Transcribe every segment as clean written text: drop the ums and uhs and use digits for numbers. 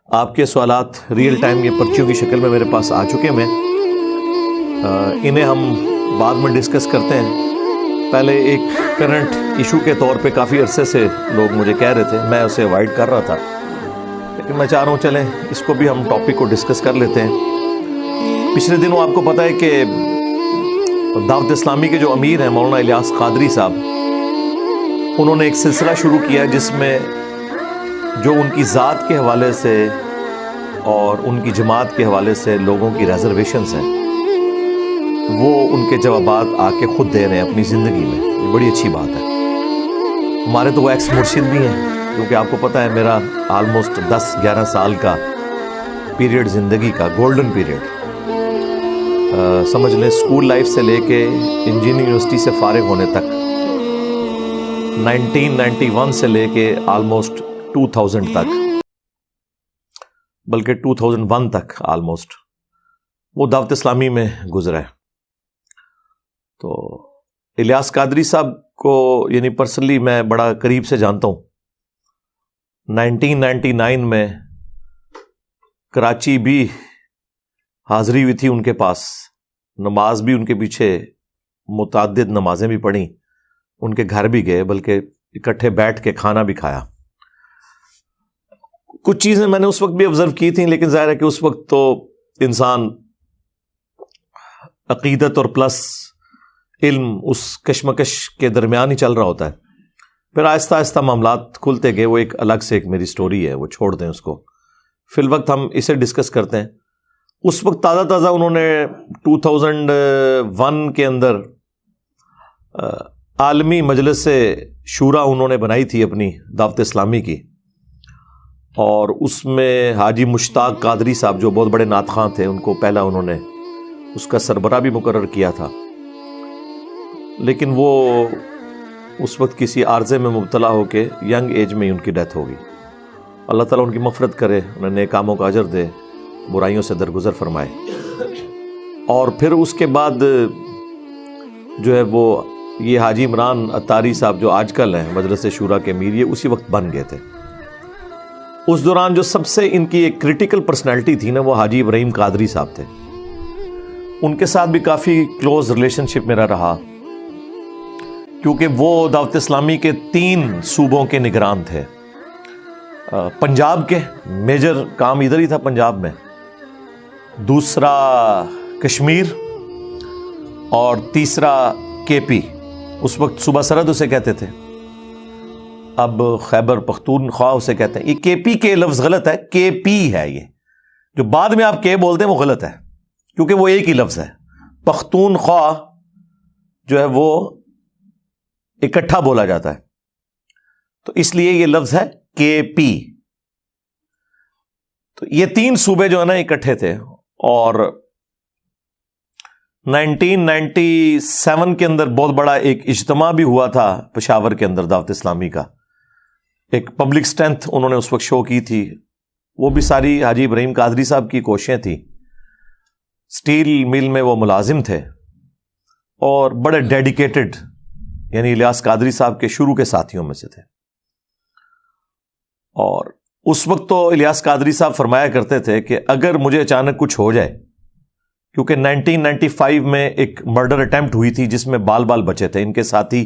آپ کے سوالات ریئل ٹائم یہ پرچیوں کی شکل میں میرے پاس آ چکے ہیں. انہیں ہم بعد میں ڈسکس کرتے ہیں. پہلے ایک کرنٹ ایشو کے طور پہ کافی عرصے سے لوگ مجھے کہہ رہے تھے، میں اسے اوائڈ کر رہا تھا، لیکن میں چاہ رہا ہوں چلیں اس کو بھی ہم ٹاپک کو ڈسکس کر لیتے ہیں. پچھلے دنوں آپ کو پتہ ہے کہ دعوت اسلامی کے جو امیر ہیں مولانا الیاس قادری صاحب، انہوں نے ایک سلسلہ شروع کیا جس میں جو ان کی ذات کے حوالے سے اور ان کی جماعت کے حوالے سے لوگوں کی ریزرویشنز ہیں، وہ ان کے جوابات آ کے خود دے رہے ہیں اپنی زندگی میں. یہ بڑی اچھی بات ہے. ہمارے تو وہ ایکس مرشد بھی ہیں، کیونکہ آپ کو پتہ ہے میرا آلموسٹ 10-11 سال کا پیریڈ زندگی کا گولڈن پیریڈ، سمجھ لیں اسکول لائف سے لے کے انجینئرنگ یونیورسٹی سے فارغ ہونے تک، 1991 سے لے کے آلموسٹ 2000 تک، بلکہ 2001 تک آلموسٹ وہ دعوت اسلامی میں گزرا ہے. تو الیاس قادری صاحب کو یعنی پرسنلی میں بڑا قریب سے جانتا ہوں. 1999 میں کراچی بھی حاضری ہوئی تھی ان کے پاس، نماز بھی ان کے پیچھے متعدد نمازیں بھی پڑھیں، ان کے گھر بھی گئے، بلکہ اکٹھے بیٹھ کے کھانا بھی کھایا. کچھ چیزیں میں نے اس وقت بھی آبزرو کی تھیں، لیکن ظاہر ہے کہ اس وقت تو انسان عقیدت اور پلس علم اس کشمکش کے درمیان ہی چل رہا ہوتا ہے. پھر آہستہ آہستہ معاملات کھلتے گئے. وہ ایک الگ سے ایک میری سٹوری ہے، وہ چھوڑ دیں اس کو. فی الوقت ہم اسے ڈسکس کرتے ہیں. اس وقت تازہ تازہ انہوں نے 2001 کے اندر عالمی مجلس شورا انہوں نے بنائی تھی اپنی دعوت اسلامی کی، اور اس میں حاجی مشتاق قادری صاحب جو بہت بڑے نعت خواں تھے، ان کو پہلا انہوں نے اس کا سربراہ بھی مقرر کیا تھا. لیکن وہ اس وقت کسی عارضے میں مبتلا ہو کے ینگ ایج میں ہی ان کی ڈیتھ ہو گئی. اللہ تعالیٰ ان کی مغفرت کرے، انہیں نیک کاموں کا اجر دے، برائیوں سے درگزر فرمائے. اور پھر اس کے بعد جو ہے وہ یہ حاجی عمران اتاری صاحب جو آج کل ہیں مجلس شورا کے امیر، یہ اسی وقت بن گئے تھے. اس دوران جو سب سے ان کی ایک کریٹیکل پرسنالٹی تھی نا، وہ حاجی ابراہیم قادری صاحب تھے. ان کے ساتھ بھی کافی کلوز ریلیشن شپ میرا رہا، کیونکہ وہ دعوت اسلامی کے 3 صوبوں کے نگران تھے. پنجاب کے میجر کام ادھر ہی تھا پنجاب میں، دوسرا کشمیر، اور تیسرا کے پی. اس وقت صوبہ سرحد اسے کہتے تھے، اب خیبر پختونخوا اسے کہتے ہیں. یہ کے پی کے لفظ غلط ہے، کے پی ہے. یہ جو بعد میں آپ کے بولتے ہیں وہ غلط ہے، کیونکہ وہ ایک ہی لفظ ہے. پختونخوا جو ہے وہ اکٹھا بولا جاتا ہے، تو اس لیے یہ لفظ ہے کے پی. تو یہ 3 صوبے جو ہے نا اکٹھے تھے. اور 1997 کے اندر بہت بڑا ایک اجتماع بھی ہوا تھا پشاور کے اندر دعوت اسلامی کا. ایک پبلک اسٹرینتھ انہوں نے اس وقت شو کی تھی. وہ بھی ساری حاجی ابراہیم قادری صاحب کی کوششیں تھیں. سٹیل مل میں وہ ملازم تھے اور بڑے ڈیڈیکیٹڈ، یعنی الیاس قادری صاحب کے شروع کے ساتھیوں میں سے تھے. اور اس وقت تو الیاس قادری صاحب فرمایا کرتے تھے کہ اگر مجھے اچانک کچھ ہو جائے، کیونکہ 1995 میں ایک مرڈر اٹیمپٹ ہوئی تھی جس میں بال بال بچے تھے، ان کے ساتھی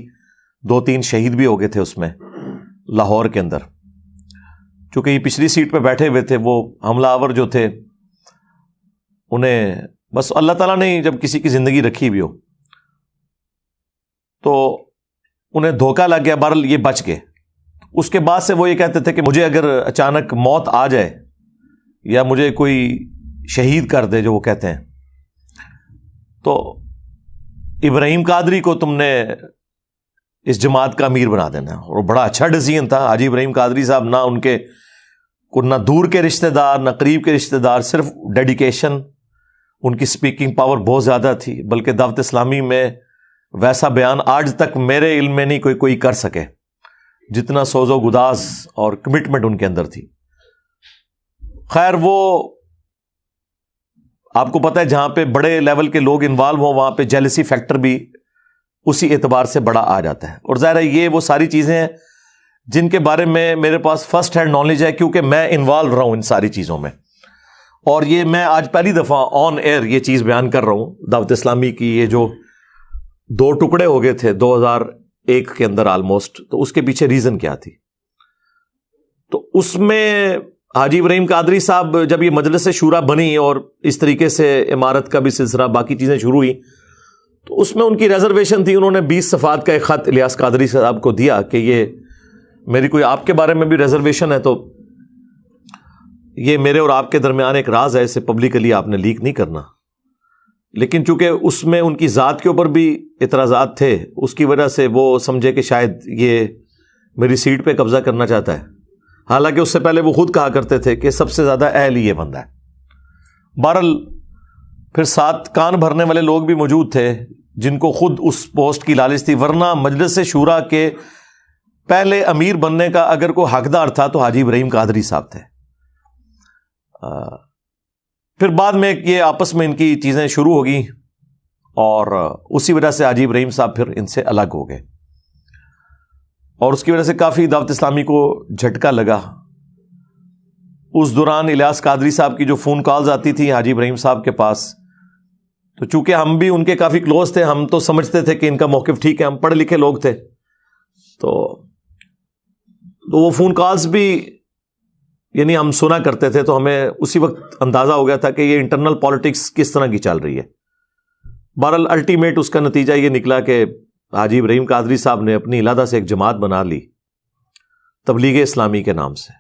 2-3 شہید بھی ہو گئے تھے اس میں لاہور کے اندر. چونکہ یہ پچھلی سیٹ پہ بیٹھے ہوئے تھے، وہ حملہ آور جو تھے انہیں بس اللہ تعالیٰ نے جب کسی کی زندگی رکھی بھی ہو تو انہیں دھوکہ لگ گیا، بہرحال یہ بچ گئے. اس کے بعد سے وہ یہ کہتے تھے کہ مجھے اگر اچانک موت آ جائے یا مجھے کوئی شہید کر دے، جو وہ کہتے ہیں، تو ابراہیم قادری کو تم نے اس جماعت کا امیر بنا دینا. اور بڑا اچھا ڈیسیژن تھا. حاجی ابراہیم قادری صاحب نہ ان کے نہ دور کے رشتہ دار نہ قریب کے رشتہ دار، صرف ڈیڈیکیشن، ان کی سپیکنگ پاور بہت زیادہ تھی. بلکہ دعوت اسلامی میں ویسا بیان آج تک میرے علم میں نہیں کوئی کر سکے جتنا سوز و گداز اور کمٹمنٹ ان کے اندر تھی. خیر، وہ آپ کو پتہ ہے جہاں پہ بڑے لیول کے لوگ انوالو ہوں وہاں پہ جیلسی فیکٹر بھی اسی اعتبار سے بڑا آ جاتا ہے. اور ظاہر ہے یہ وہ ساری چیزیں ہیں جن کے بارے میں میرے پاس فرسٹ ہینڈ نالج ہے، کیونکہ میں انوالو رہا ہوں ان ساری چیزوں میں. اور یہ میں آج پہلی دفعہ آن ایئر یہ چیز بیان کر رہا ہوں. دعوت اسلامی کی یہ جو 2 ٹکڑے ہو گئے تھے 2001 کے اندر آلموسٹ، تو اس کے پیچھے ریزن کیا تھی؟ تو اس میں حاجی ابراہیم قادری صاحب جب یہ مجلس شورا بنی اور اس طریقے سے عمارت کا بھی سلسلہ باقی چیزیں شروع ہوئی، تو اس میں ان کی ریزرویشن تھی. انہوں نے 20 صفحات کا ایک خط الیاس قادری صاحب کو دیا کہ یہ میری کوئی آپ کے بارے میں بھی ریزرویشن ہے، تو یہ میرے اور آپ کے درمیان ایک راز ہے، اسے پبلکلی آپ نے لیک نہیں کرنا. لیکن چونکہ اس میں ان کی ذات کے اوپر بھی اعتراضات تھے، اس کی وجہ سے وہ سمجھے کہ شاید یہ میری سیٹ پہ قبضہ کرنا چاہتا ہے. حالانکہ اس سے پہلے وہ خود کہا کرتے تھے کہ سب سے زیادہ اہل یہ بندہ ہے. بہرحال پھر ساتھ کان بھرنے والے لوگ بھی موجود تھے جن کو خود اس پوسٹ کی لالچ تھی، ورنہ مجلس شورا کے پہلے امیر بننے کا اگر کوئی حقدار تھا تو حاجی ابراہیم قادری صاحب تھے. پھر بعد میں یہ آپس میں ان کی چیزیں شروع ہو گئیں اور اسی وجہ سے حاجی ابراہیم صاحب پھر ان سے الگ ہو گئے، اور اس کی وجہ سے کافی دعوت اسلامی کو جھٹکا لگا. اس دوران الیاس قادری صاحب کی جو فون کالز آتی تھی حاجی ابراہیم صاحب کے پاس، تو چونکہ ہم بھی ان کے کافی کلوز تھے، ہم تو سمجھتے تھے کہ ان کا موقف ٹھیک ہے، ہم پڑھے لکھے لوگ تھے، تو وہ فون کالز بھی یعنی ہم سنا کرتے تھے، تو ہمیں اسی وقت اندازہ ہو گیا تھا کہ یہ انٹرنل پالیٹکس کس طرح کی چل رہی ہے. بہرحال الٹیمیٹ اس کا نتیجہ یہ نکلا کہ حاجی ابراہیم قادری صاحب نے اپنی علیحدہ سے ایک جماعت بنا لی تبلیغ اسلامی کے نام سے.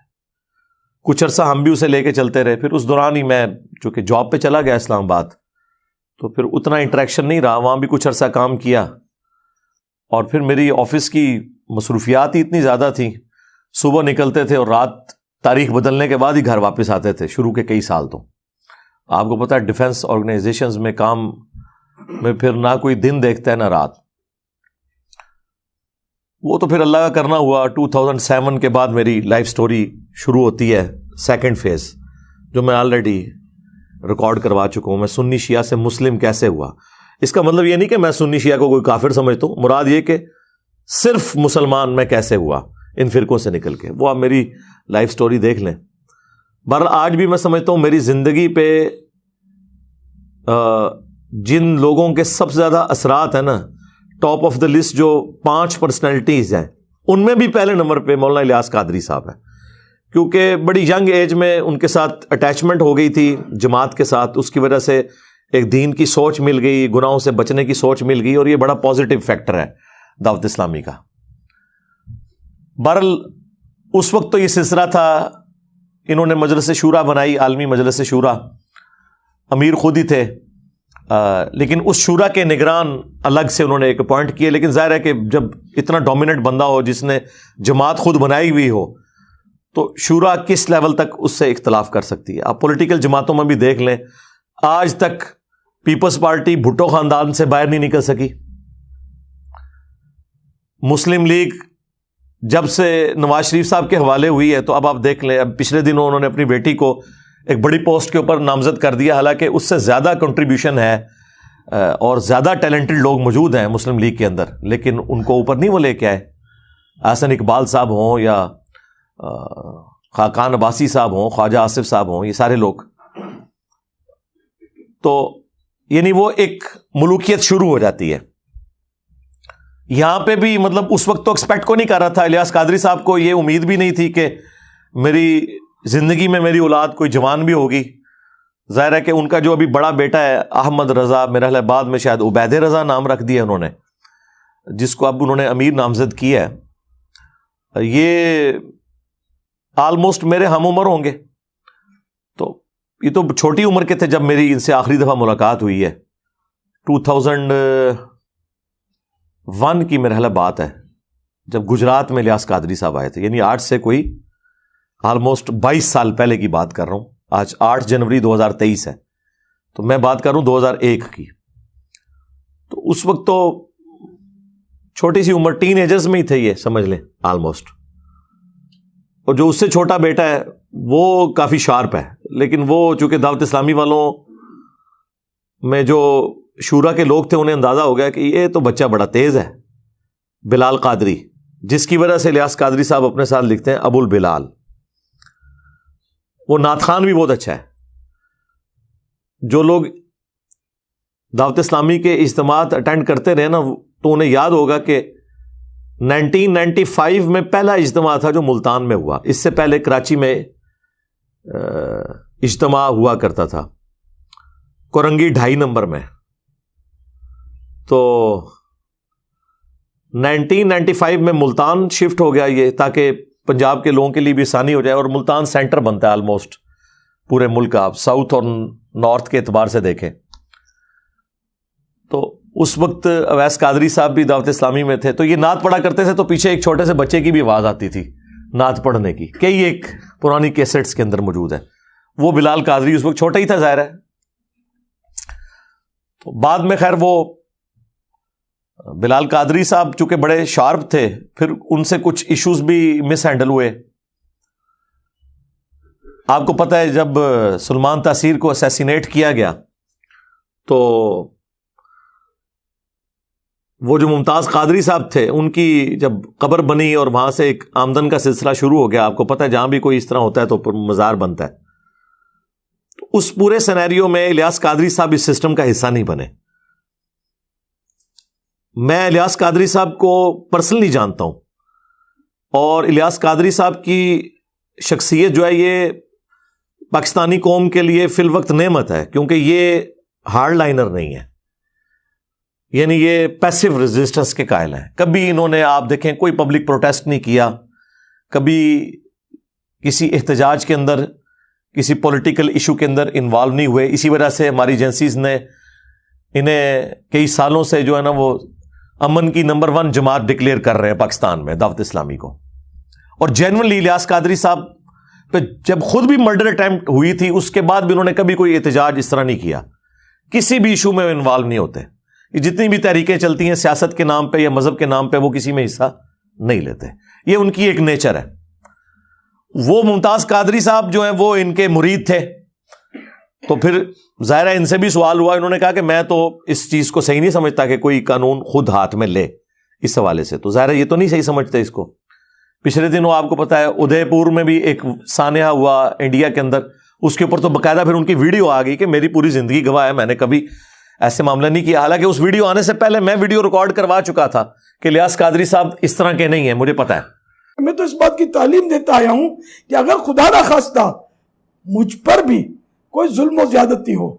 کچھ عرصہ ہم بھی اسے لے کے چلتے رہے. پھر اس دوران ہی میں چونکہ جاب پہ چلا گیا اسلام آباد، تو پھر اتنا انٹریکشن نہیں رہا، وہاں بھی کچھ عرصہ کام کیا. اور پھر میری آفس کی مصروفیات ہی اتنی زیادہ تھیں، صبح نکلتے تھے اور رات تاریخ بدلنے کے بعد ہی گھر واپس آتے تھے شروع کے کئی سال. تو آپ کو پتہ ہے ڈیفنس آرگنائزیشنز میں کام میں پھر نہ کوئی دن دیکھتا ہے نہ رات. وہ تو پھر اللہ کا کرنا ہوا. 2007 کے بعد میری لائف سٹوری شروع ہوتی ہے، سیکنڈ فیز، جو میں آلریڈی ریکارڈ کروا چکا ہوں. میں سنی شیعہ سے مسلم کیسے ہوا. اس کا مطلب یہ نہیں کہ میں سنی شیعہ کو کوئی کافر سمجھتا ہوں، مراد یہ کہ صرف مسلمان میں کیسے ہوا ان فرقوں سے نکل کے. وہ آپ میری لائف سٹوری دیکھ لیں. بہرحال آج بھی میں سمجھتا ہوں میری زندگی پہ جن لوگوں کے سب سے زیادہ اثرات ہیں نا، ٹاپ آف دا لسٹ جو 5 پرسنالٹیز ہیں، ان میں بھی پہلے نمبر پہ مولانا الیاس قادری صاحب ہیں. کیونکہ بڑی ینگ ایج میں ان کے ساتھ اٹیچمنٹ ہو گئی تھی جماعت کے ساتھ، اس کی وجہ سے ایک دین کی سوچ مل گئی، گناہوں سے بچنے کی سوچ مل گئی، اور یہ بڑا پازیٹیو فیکٹر ہے دعوت اسلامی کا. بہرحال اس وقت تو یہ سلسلہ تھا، انہوں نے مجلس شورا بنائی، عالمی مجلس شورا، امیر خود ہی تھے، لیکن اس شورا کے نگران الگ سے انہوں نے ایک اپوائنٹ کیے. لیکن ظاہر ہے کہ جب اتنا ڈومیننٹ بندہ ہو جس نے جماعت خود بنائی ہوئی ہو، تو شورا کس لیول تک اس سے اختلاف کر سکتی ہے. آپ پولیٹیکل جماعتوں میں بھی دیکھ لیں، آج تک پیپلز پارٹی بھٹو خاندان سے باہر نہیں نکل سکی. مسلم لیگ جب سے نواز شریف صاحب کے حوالے ہوئی ہے، تو اب آپ دیکھ لیں، اب پچھلے دنوں انہوں نے اپنی بیٹی کو ایک بڑی پوسٹ کے اوپر نامزد کر دیا، حالانکہ اس سے زیادہ کنٹریبیوشن ہے اور زیادہ ٹیلنٹڈ لوگ موجود ہیں مسلم لیگ کے اندر، لیکن ان کو اوپر نہیں وہ لے کے آئے. احسن اقبال صاحب ہوں یا خاقان عباسی صاحب ہوں، خواجہ آصف صاحب ہوں، یہ سارے لوگ. تو یعنی وہ ایک ملوکیت شروع ہو جاتی ہے. یہاں پہ بھی مطلب اس وقت تو ایکسپیکٹ کو نہیں کر رہا تھا. الیاس قادری صاحب کو یہ امید بھی نہیں تھی کہ میری زندگی میں میری اولاد کوئی جوان بھی ہوگی. ظاہر ہے کہ ان کا جو ابھی بڑا بیٹا ہے احمد رضا، میرا خیال بعد میں شاید عبید رضا نام رکھ دیا انہوں نے، جس کو اب انہوں نے امیر نامزد کیا ہے. یہ آلموسٹ میرے ہم عمر ہوں گے. تو یہ تو چھوٹی عمر کے تھے جب میری ان سے آخری دفعہ ملاقات ہوئی ہے. 2001 کی میرے خیال بات ہے، جب گجرات میں الیاس قادری صاحب آئے تھے. یعنی آج سے کوئی آلموسٹ 22 سال پہلے کی بات کر رہا ہوں. آج 8 جنوری 2023 ہے، تو میں بات کر رہا ہوں 2001 کی. تو اس وقت تو چھوٹی سی عمر، ٹین ایجرز میں ہی تھے یہ، سمجھ لیں آلموسٹ. اور جو اس سے چھوٹا بیٹا ہے وہ کافی شارپ ہے، لیکن وہ چونکہ دعوت اسلامی والوں میں جو شورا کے لوگ تھے انہیں اندازہ ہو گیا کہ یہ تو بچہ بڑا تیز ہے. بلال قادری جس کی وجہ سے الیاس قادری صاحب اپنے ساتھ لکھتے ہیں ابو البلال. وہ نعت خوان بھی بہت اچھا ہے. جو لوگ دعوت اسلامی کے اجتماعات اٹینڈ کرتے رہے نا تو انہیں یاد ہوگا کہ 1995 میں پہلا اجتماع تھا جو ملتان میں ہوا. اس سے پہلے کراچی میں اجتماع ہوا کرتا تھا کورنگی 2.5 نمبر میں. تو 1995 میں ملتان شفٹ ہو گیا یہ, تاکہ پنجاب کے لوگوں کے لیے بھی آسانی ہو جائے, اور ملتان سینٹر بنتا ہے آلموسٹ پورے ملک کا, آپ ساؤتھ اور نارتھ کے اعتبار سے دیکھیں. تو اس وقت اویس قادری صاحب بھی دعوت اسلامی میں تھے, تو یہ نعت پڑھا کرتے تھے, تو پیچھے ایک چھوٹے سے بچے کی بھی آواز آتی تھی نعت پڑھنے کی. کئی ایک پرانی کیسٹس کے اندر موجود ہے. وہ بلال قادری اس وقت چھوٹا ہی تھا ظاہر ہے. تو بعد میں خیر وہ بلال قادری صاحب چونکہ بڑے شارپ تھے, پھر ان سے کچھ ایشوز بھی مس ہینڈل ہوئے. آپ کو پتہ ہے جب سلمان تاثیر کو اسیسینیٹ کیا گیا تو وہ جو ممتاز قادری صاحب تھے ان کی جب قبر بنی اور وہاں سے ایک آمدن کا سلسلہ شروع ہو گیا. آپ کو پتہ ہے جہاں بھی کوئی اس طرح ہوتا ہے تو مزار بنتا ہے. تو اس پورے سینیریو میں الیاس قادری صاحب اس سسٹم کا حصہ نہیں بنے. میں الیاس قادری صاحب کو پرسنلی جانتا ہوں, اور الیاس قادری صاحب کی شخصیت جو ہے یہ پاکستانی قوم کے لیے فی الوقت نعمت ہے, کیونکہ یہ ہارڈ لائنر نہیں ہے. یعنی یہ پیسو ریزسٹنس کے قائل ہیں. کبھی انہوں نے آپ دیکھیں کوئی پبلک پروٹیسٹ نہیں کیا, کبھی کسی احتجاج کے اندر کسی پولیٹیکل ایشو کے اندر انوالو نہیں ہوئے. اسی وجہ سے ہماری ایجنسیز نے انہیں کئی سالوں سے جو ہے نا وہ امن کی نمبر 1 جماعت ڈکلیئر کر رہے ہیں پاکستان میں, دعوت اسلامی کو. اور جینوئنلی الیاس قادری صاحب پہ جب خود بھی مرڈر اٹیمپٹ ہوئی تھی اس کے بعد بھی انہوں نے کبھی کوئی احتجاج اس طرح نہیں کیا, کسی بھی ایشو میں انوالو نہیں ہوتے. یہ جتنی بھی تحریکیں چلتی ہیں سیاست کے نام پہ یا مذہب کے نام پہ وہ کسی میں حصہ نہیں لیتے. یہ ان کی ایک نیچر ہے. وہ ممتاز قادری صاحب جو ہیں وہ ان کے مرید تھے, تو پھر ظاہر ہے ان سے بھی سوال ہوا. انہوں نے کہا کہ میں تو اس چیز کو صحیح نہیں سمجھتا کہ کوئی قانون خود ہاتھ میں لے اس حوالے سے. تو ظاہر ہے یہ تو نہیں صحیح سمجھتے اس کو. پچھلے دنوں آپ کو پتا ہے ادے پور میں بھی ایک سانحہ ہوا انڈیا کے اندر, اس کے اوپر تو باقاعدہ پھر ان کی ویڈیو آ گئی کہ میری پوری زندگی گواہ ہے, میں نے کبھی ایسے معاملہ نہیں کیا. حالانکہ اس ویڈیو آنے سے پہلے میں ویڈیو ریکارڈ کروا چکا تھا کہ الیاس قادری صاحب اس طرح کے نہیں ہیں, مجھے پتا ہے. میں تو اس بات کی تعلیم دیتا آیا ہوں کہ اگر خدا نہ خواستہ مجھ پر بھی کوئی ظلم و زیادتی ہو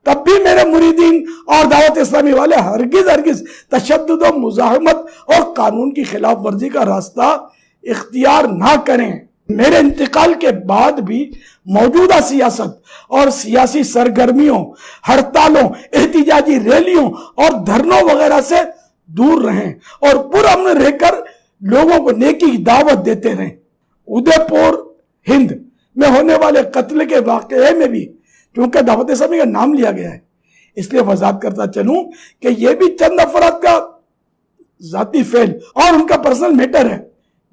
تب بھی میرے مریدین اور دعوت اسلامی والے ہرگز تشدد و مزاحمت اور قانون کی خلاف ورزی کا راستہ اختیار نہ کریں. میرے انتقال کے بعد بھی موجودہ سیاست اور سیاسی سرگرمیوں, ہڑتالوں, احتجاجی ریلیوں اور دھرنوں وغیرہ سے دور رہیں اور پرامن رہ کر لوگوں کو نیکی کی دعوت دیتے رہیں. ادے پور ہند میں ہونے والے قتل کے واقعے میں بھی کیونکہ دعوت اسلامی کا نام لیا گیا ہے اس لیے وضاحت کرتا چلوں کہ یہ بھی چند افراد کا ذاتی فعل اور ان کا پرسنل میٹر ہے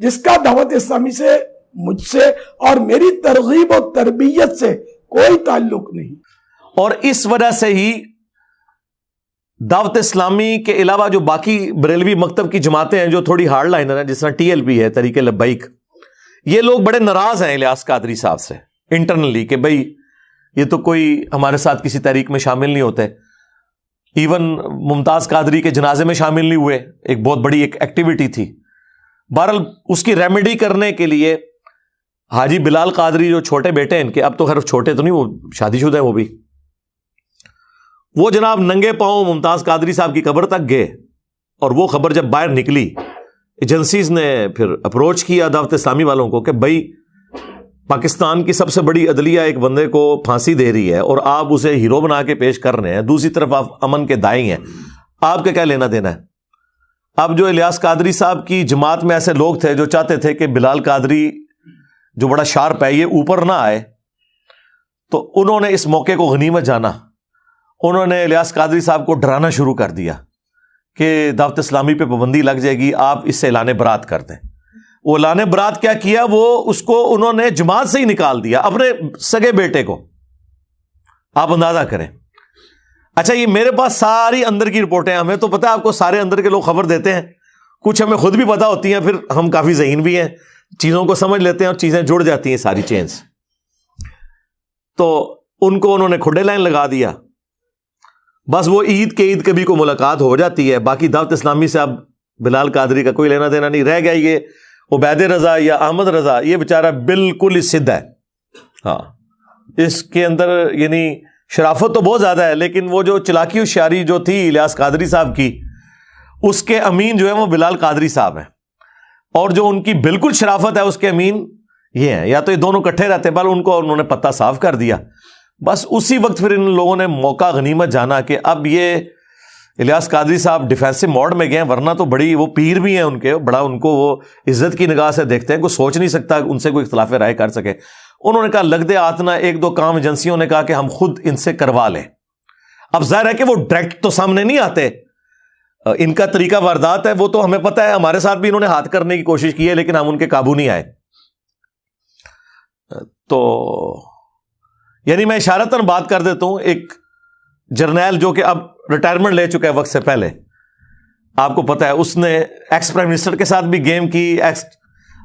جس کا دعوت اسلامی سے, مجھ سے اور میری ترغیب و تربیت سے کوئی تعلق نہیں. اور اس وجہ سے ہی دعوت اسلامی کے علاوہ جو باقی بریلوی مکتب کی جماعتیں ہیں جو تھوڑی ہارڈ لائنر ہیں, جس طرح TLP ہے, تحریک لبیک, یہ لوگ بڑے ناراض ہیں الیاس قادری صاحب سے انٹرنلی کہ بھئی یہ تو کوئی ہمارے ساتھ کسی تحریک میں شامل نہیں ہوتے. ایون ممتاز قادری کے جنازے میں شامل نہیں ہوئے, ایک بہت بڑی ایک ایکٹیویٹی تھی. بہرحال اس کی ریمیڈی کرنے کے لیے حاجی بلال قادری جو چھوٹے بیٹے ہیں ان کے, اب تو خیر چھوٹے تو نہیں, وہ شادی شدہ ہیں وہ بھی, وہ جناب ننگے پاؤں ممتاز قادری صاحب کی قبر تک گئے. اور وہ خبر جب باہر نکلی ایجنسیز نے پھر اپروچ کیا دعوت اسلامی والوں کو کہ بھائی پاکستان کی سب سے بڑی عدلیہ ایک بندے کو پھانسی دے رہی ہے اور آپ اسے ہیرو بنا کے پیش کر رہے ہیں, دوسری طرف آپ امن کے دائیں ہیں, آپ کا کیا لینا دینا ہے. اب جو الیاس قادری صاحب کی جماعت میں ایسے لوگ تھے جو چاہتے تھے کہ بلال قادری جو بڑا شارپ ہے یہ اوپر نہ آئے, تو انہوں نے اس موقع کو غنیمت جانا, انہوں نے الیاس قادری صاحب کو ڈرانا شروع کر دیا کہ دعوت اسلامی پہ پابندی لگ جائے گی, آپ اس سے اعلان برات کر دیں. وہ اعلان برات کیا کیا, وہ اس کو انہوں نے جماعت سے ہی نکال دیا, اپنے سگے بیٹے کو. آپ اندازہ کریں. اچھا یہ میرے پاس ساری اندر کی رپورٹیں, ہمیں تو پتہ ہے آپ کو سارے اندر کے لوگ خبر دیتے ہیں, کچھ ہمیں خود بھی پتا ہوتی ہیں, پھر ہم کافی ذہین بھی ہیں, چیزوں کو سمجھ لیتے ہیں اور چیزیں جڑ جاتی ہیں ساری چینز. تو ان کو انہوں نے کھڈے لائن لگا دیا. بس وہ عید کے عید کبھی کو ملاقات ہو جاتی ہے. باقی دعوت اسلامی سے اب بلال قادری کا کوئی لینا دینا نہیں رہ گیا. یہ عبید رضا یا احمد رضا, یہ بیچارہ بالکل ہی سدھ ہے. ہاں, اس کے اندر یعنی شرافت تو بہت زیادہ ہے, لیکن وہ جو چلاکی ہوشیاری جو تھی الیاس قادری صاحب کی, اس کے امین جو ہے وہ بلال قادری صاحب ہیں, اور جو ان کی بالکل شرافت ہے اس کے امین یہ ہیں. یا تو یہ دونوں کٹھے رہتے, بل ان کو انہوں نے پتہ صاف کر دیا. بس اسی وقت پھر ان لوگوں نے موقع غنیمت جانا کہ اب یہ الیاس قادری صاحب ڈیفینسو موڈ میں گئے, ورنہ تو بڑی وہ پیر بھی ہیں ان کے, بڑا ان کو وہ عزت کی نگاہ سے دیکھتے ہیں, کوئی سوچ نہیں سکتا ان سے کوئی اختلاف رائے کر سکے. انہوں نے کہا لگ دے آتنا, ایک دو کام ایجنسیوں نے کہا کہ ہم خود ان سے کروا لیں. اب ظاہر ہے کہ وہ ڈائریکٹ تو سامنے نہیں آتے, ان کا طریقہ واردات ہے, وہ تو ہمیں پتہ ہے, ہمارے ساتھ بھی انہوں نے ہاتھ کرنے کی کوشش کی ہے, لیکن ہم ان کے قابو نہیں آئے. تو یعنی میں اشارتاً بات کر دیتا ہوں, ایک جرنیل جو کہ اب ریٹائرمنٹ لے چکا ہے وقت سے پہلے, آپ کو پتہ ہے, اس نے ایکس پرائم منسٹر کے ساتھ بھی گیم کی, ایکس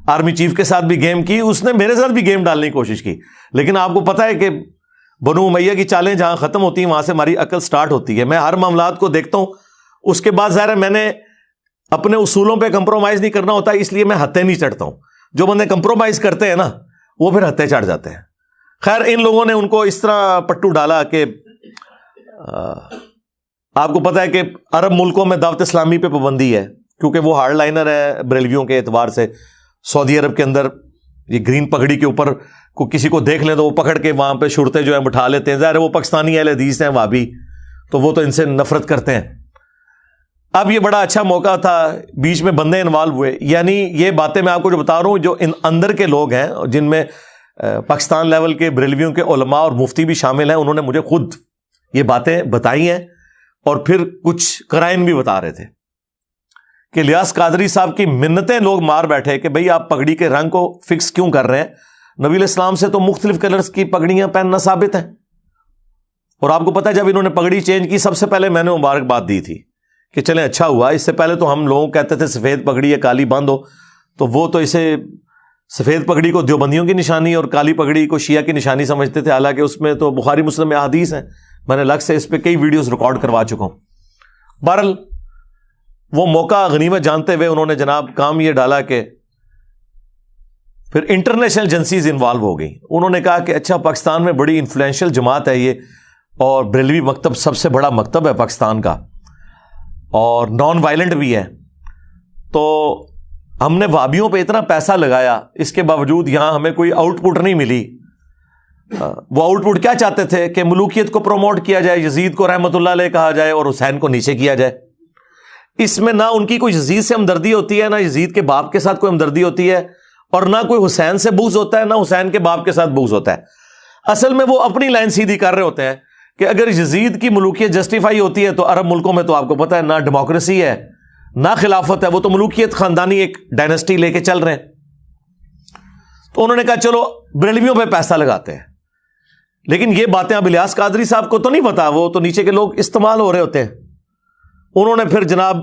آرمی چیف کے ساتھ بھی گیم کی, اس نے میرے ساتھ بھی گیم ڈالنے کی کوشش کی. لیکن آپ کو پتہ ہے کہ بنو امیہ کی چالیں جہاں ختم ہوتی ہیں وہاں سے ہماری عقل سٹارٹ ہوتی ہے. میں ہر معاملات کو دیکھتا ہوں, اس کے بعد ظاہر ہے میں نے اپنے اصولوں پہ کمپرومائز نہیں کرنا ہوتا, اس لیے میں ہتھے نہیں چڑھتا ہوں. جو بندے کمپرومائز کرتے ہیں نا, وہ پھر ہتھے چڑھ جاتے ہیں. خیر, ان لوگوں نے ان کو اس طرح پٹو ڈالا کہ آپ کو پتہ ہے کہ عرب ملکوں میں دعوت اسلامی پہ پابندی ہے, کیونکہ وہ ہارڈ لائنر ہے بریلویوں کے اعتبار سے. سعودی عرب کے اندر یہ گرین پگڑی کے اوپر کو کسی کو دیکھ لیں تو وہ پکڑ کے وہاں پہ شرطیں جو ہیں بٹھا لیتے ہیں. ظاہر ہے وہ پاکستانی اہل حدیث ہیں, وہابی, تو وہ تو ان سے نفرت کرتے ہیں. اب یہ بڑا اچھا موقع تھا, بیچ میں بندے انوالو ہوئے. یعنی یہ باتیں میں آپ کو جو بتا رہا ہوں, جو ان اندر کے لوگ ہیں جن میں پاکستان لیول کے بریلویوں کے علماء اور مفتی بھی شامل ہیں, انہوں نے مجھے خود یہ باتیں بتائی ہیں, اور پھر کچھ قرائن بھی بتا رہے تھے کہ الیاس قادری صاحب کی منتیں لوگ مار بیٹھے کہ بھئی آپ پگڑی کے رنگ کو فکس کیوں کر رہے ہیں, نبی علیہ السلام سے تو مختلف کلرز کی پگڑیاں پہننا ثابت ہے. اور آپ کو پتہ ہے جب انہوں نے پگڑی چینج کی, سب سے پہلے میں نے مبارکباد دی تھی کہ چلیں اچھا ہوا. اس سے پہلے تو ہم لوگ کہتے تھے سفید پگڑی ہے کالی بند ہو, تو وہ تو اسے سفید پگڑی کو دیوبندیوں کی نشانی اور کالی پگڑی کو شیعہ کی نشانی سمجھتے تھے, حالانکہ اس میں تو بخاری مسلم میں احادیث ہیں. میں نے الگ سے اس پہ کئی ویڈیوز ریکارڈ کروا چکا ہوں. بہرحال وہ موقع غنیمت جانتے ہوئے انہوں نے جناب کام یہ ڈالا کہ پھر انٹرنیشنل ایجنسیز انوالو ہو گئی. انہوں نے کہا کہ اچھا پاکستان میں بڑی انفلوئنشل جماعت ہے یہ, اور بریلوی مکتب سب سے بڑا مکتب ہے پاکستان کا, اور نان وائلنٹ بھی ہے, تو ہم نے وہابیوں پہ اتنا پیسہ لگایا, اس کے باوجود یہاں ہمیں کوئی آؤٹ پٹ نہیں ملی. وہ آؤٹ پٹ کیا چاہتے تھے کہ ملوکیت کو پروموٹ کیا جائے, یزید کو رحمت اللہ علیہ کہا جائے اور حسین کو نیچے کیا جائے. اس میں نہ ان کی کوئی یزید سے ہمدردی ہوتی ہے, نہ یزید کے باپ کے ساتھ کوئی ہمدردی ہوتی ہے, اور نہ کوئی حسین سے بغض ہوتا ہے, نہ حسین کے باپ کے ساتھ بغض ہوتا ہے. اصل میں وہ اپنی لائن سیدھی کر رہے ہوتے ہیں کہ اگر یزید کی ملوکیت جسٹیفائی ہوتی ہے تو عرب ملکوں میں تو آپ کو پتہ ہے نہ ڈیموکریسی ہے نہ خلافت ہے, وہ تو ملوکیت خاندانی ایک ڈائنسٹی لے کے چل رہے ہیں. تو انہوں نے کہا چلو بریلویوں پہ پیسہ لگاتے ہیں. لیکن یہ باتیں اب الیاس قادری صاحب کو تو نہیں پتا, وہ تو نیچے کے لوگ استعمال ہو رہے ہوتے ہیں. انہوں نے پھر جناب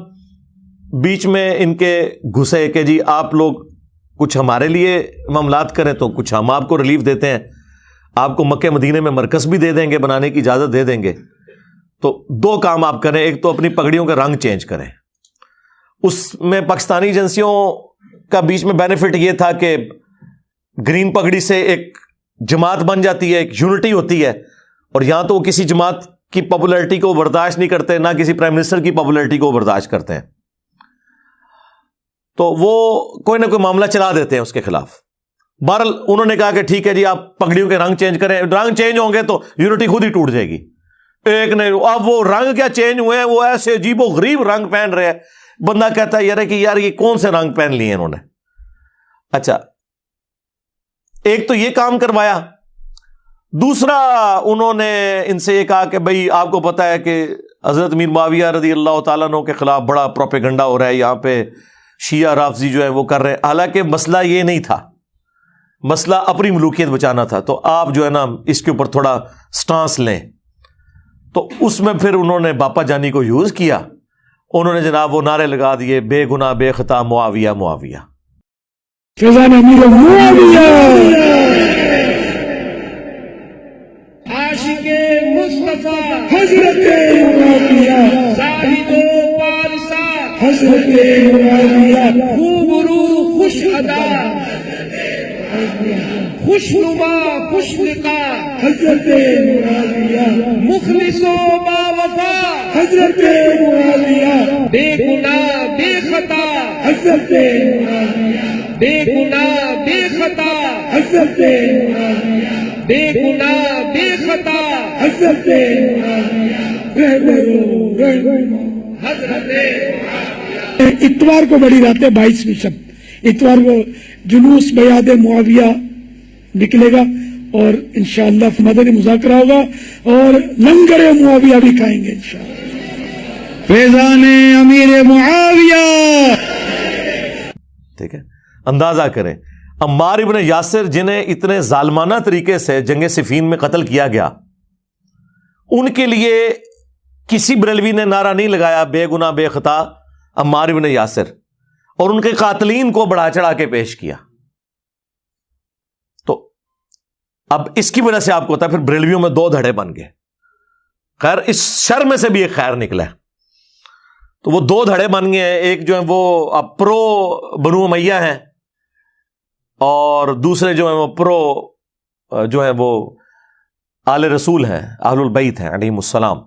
بیچ میں ان کے گھسے کہ جی آپ لوگ کچھ ہمارے لیے معاملات کریں تو کچھ ہم آپ کو ریلیف دیتے ہیں, آپ کو مکہ مدینے میں مرکز بھی دے دیں گے, بنانے کی اجازت دے دیں گے. تو دو کام آپ کریں, ایک تو اپنی پگڑیوں کا رنگ چینج کریں. اس میں پاکستانی ایجنسیوں کا بیچ میں بینیفٹ یہ تھا کہ گرین پگڑی سے ایک جماعت بن جاتی ہے, ایک یونٹی ہوتی ہے, اور یہاں تو وہ کسی جماعت کی پاپولرٹی کو برداشت نہیں کرتے, نہ کسی پرائم منسٹر کی پاپولرٹی کو برداشت کرتے ہیں, تو وہ کوئی نہ کوئی معاملہ چلا دیتے ہیں اس کے خلاف. بہرحال انہوں نے کہا کہ ٹھیک ہے جی آپ پگڑیوں کے رنگ چینج کریں, رنگ چینج ہوں گے تو یونٹی خود ہی ٹوٹ جائے گی. ایک نہیں, اب وہ رنگ کیا چینج ہوئے ہیں, وہ ایسے عجیب و غریب رنگ پہن رہے ہیں, بندہ کہتا ہے یار یہ کون سے رنگ پہن لیے انہوں نے. اچھا ایک تو یہ کام کروایا, دوسرا انہوں نے ان سے یہ کہا کہ بھئی آپ کو پتا ہے کہ حضرت امیر معاویہ رضی اللہ تعالیٰ عنہ کے خلاف بڑا پروپیگنڈا ہو رہا ہے یہاں پہ, شیعہ رافضی جو ہے وہ کر رہے ہیں. حالانکہ مسئلہ یہ نہیں تھا, مسئلہ اپنی ملوکیت بچانا تھا, تو آپ جو ہے نا اس کے اوپر تھوڑا سٹانس لیں. تو اس میں پھر انہوں نے باپا جانی کو یوز کیا انہوں نے جناب وہ نعرے لگا دیے بے گناہ بے خطا معاویہ معاویہ. فیضان امیر معاویہ عاشق مصطفیٰ حضرت معاویہ زاہد و پارسا حضرت معاویہ خوب رو خوش ادا خوش نما خوش لقا حضرت معاویہ مخلص و باوفا حضرت معاویہ بے گناہ بے خطا حضرت معاویہ بے گناہ بے خطا حضرت معاویہ بے گناہ بے خطا حضرت حضرت اتوار کو بڑی رات ہے 22ویں شب. اتوار کو جلوس بیعت معاویہ نکلے گا اور انشاءاللہ مدنی مذاکرہ ہوگا اور لنگر معاویہ بھی کھائیں گے انشاءاللہ. فیضان امیر معاویہ. ٹھیک ہے, اندازہ کریں عمار ابن یاسر جنہیں اتنے ظالمانہ طریقے سے جنگ صفین میں قتل کیا گیا, ان کے لیے کسی بریلوی نے نعرہ نہیں لگایا بے گناہ بے خطا عمار ابن یاسر, اور ان کے قاتلین کو بڑھا چڑھا کے پیش کیا. تو اب اس کی وجہ سے آپ کو ہوتا ہے پھر بریلویوں میں 2 دھڑے بن گئے. خیر اس شر میں سے بھی ایک خیر نکلا ہے. تو وہ 2 دھڑے بن گئے ہیں, ایک جو ہے وہ اب پرو بنو امیہ ہیں اور دوسرے جو ہیں وہ پرو جو ہیں وہ آل رسول ہیں, اہل البیت ہیں علیہم السلام.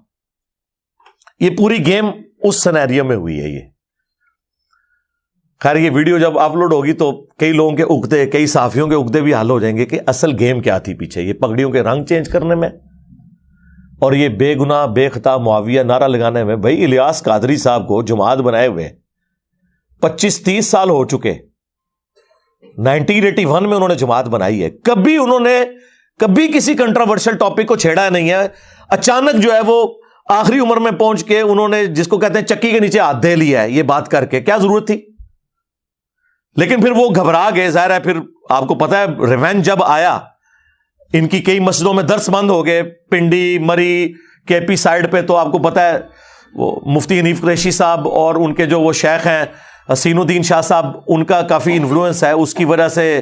یہ پوری گیم اس سینیریو میں ہوئی ہے. یہ خیر یہ ویڈیو جب اپلوڈ ہوگی تو کئی لوگوں کے عقدے, کئی صحافیوں کے عقدے بھی حل ہو جائیں گے کہ اصل گیم کیا تھی پیچھے, یہ پگڑیوں کے رنگ چینج کرنے میں اور یہ بے گناہ بے خطا معاویہ نعرہ لگانے میں. بھائی الیاس قادری صاحب کو جماعت بنائے ہوئے 25-30 سال ہو چکے, 1981 میں انہوں نے جماعت بنائی ہے. کبھی انہوں نے کبھی کسی کنٹراورشل ٹاپک کو چھیڑا نہیں ہے. اچانک جو ہے وہ آخری عمر میں پہنچ کے انہوں نے جس کو کہتے ہیں چکی کے نیچے ہاتھ دے لیا ہے, یہ بات کر کے کیا ضرورت تھی. لیکن پھر وہ گھبرا گئے, ظاہر ہے پھر آپ کو پتا ہے ریونج جب آیا ان کی کئی مسجدوں میں درس بند ہو گئے, پنڈی مری کے پی سائڈ پہ. تو آپ کو پتا ہے وہ مفتی حنیف قریشی صاحب اور ان کے جو وہ شیخ ہیں حسین الدین شاہ صاحب, ان کا کافی انفلوئنس ہے, اس کی وجہ سے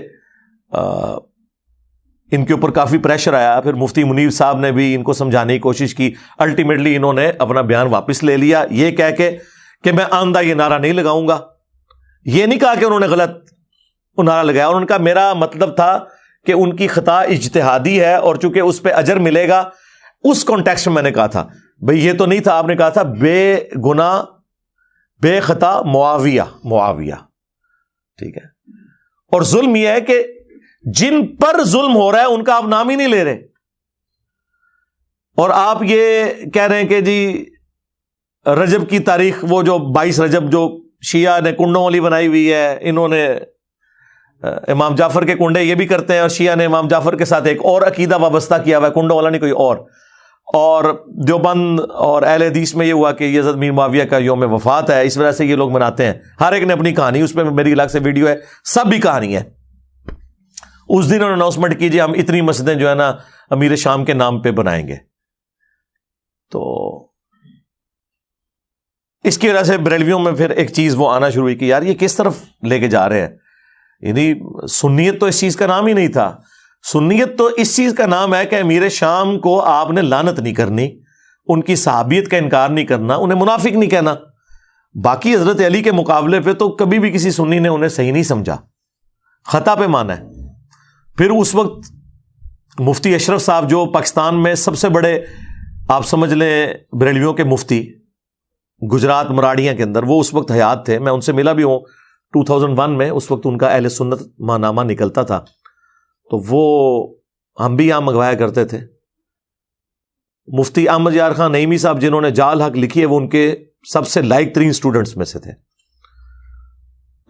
ان کے اوپر کافی پریشر آیا. پھر مفتی منیر صاحب نے بھی ان کو سمجھانے کی کوشش کی. الٹیمیٹلی انہوں نے اپنا بیان واپس لے لیا, یہ کہہ کے کہ میں آئندہ یہ نعرہ نہیں لگاؤں گا. یہ نہیں کہا کہ انہوں نے غلط نعرہ لگایا, اور ان کا میرا مطلب تھا کہ ان کی خطا اجتہادی ہے اور چونکہ اس پہ اجر ملے گا, اس کانٹیکسٹ میں نے کہا تھا. بھئی یہ تو نہیں تھا, آپ نے کہا تھا بے گناہ بے خطا معاویہ معاویہ. ٹھیک ہے, اور ظلم یہ ہے کہ جن پر ظلم ہو رہا ہے ان کا آپ نام ہی نہیں لے رہے, اور آپ یہ کہہ رہے ہیں کہ جی رجب کی تاریخ وہ جو 22 رجب جو شیعہ نے کنڈوں والی بنائی ہوئی ہے, انہوں نے امام جعفر کے کنڈے یہ بھی کرتے ہیں, اور شیعہ نے امام جعفر کے ساتھ ایک اور عقیدہ وابستہ کیا ہوا ہے, کنڈوں والا نہیں کوئی اور دیوبند اور اہل حدیث میں یہ ہوا کہ یزید میر معاویہ کا یوم وفات ہے, اس وجہ سے یہ لوگ مناتے ہیں. ہر ایک نے اپنی کہانی, اس پہ میری الگ سے ویڈیو ہے, سب بھی کہانی ہے. اس دن انہوں نے اناؤنسمنٹ کیجیے ہم اتنی مسجدیں جو ہے نا امیر شام کے نام پہ بنائیں گے. تو اس کی وجہ سے بریلویوں میں پھر ایک چیز وہ آنا شروع ہوئی کہ یار یہ کس طرف لے کے جا رہے ہیں. یعنی سنیت تو اس چیز کا نام ہی نہیں تھا. سنیت تو اس چیز کا نام ہے کہ امیر شام کو آپ نے لعنت نہیں کرنی, ان کی صحابیت کا انکار نہیں کرنا, انہیں منافق نہیں کہنا. باقی حضرت علی کے مقابلے پہ تو کبھی بھی کسی سنی نے انہیں صحیح نہیں سمجھا, خطا پہ مانا ہے. پھر اس وقت مفتی اشرف صاحب جو پاکستان میں سب سے بڑے آپ سمجھ لیں بریلویوں کے مفتی گجرات مراڑیاں کے اندر, وہ اس وقت حیات تھے. میں ان سے ملا بھی ہوں 2001 میں, اس وقت ان کا اہل سنت ماہنامہ نکلتا تھا, تو وہ ہم بھی یہاں منگوایا کرتے تھے. مفتی احمد یار خان نعیمی صاحب جنہوں نے جال حق لکھی ہے, وہ ان کے سب سے لائق ترین سٹوڈنٹس میں سے تھے.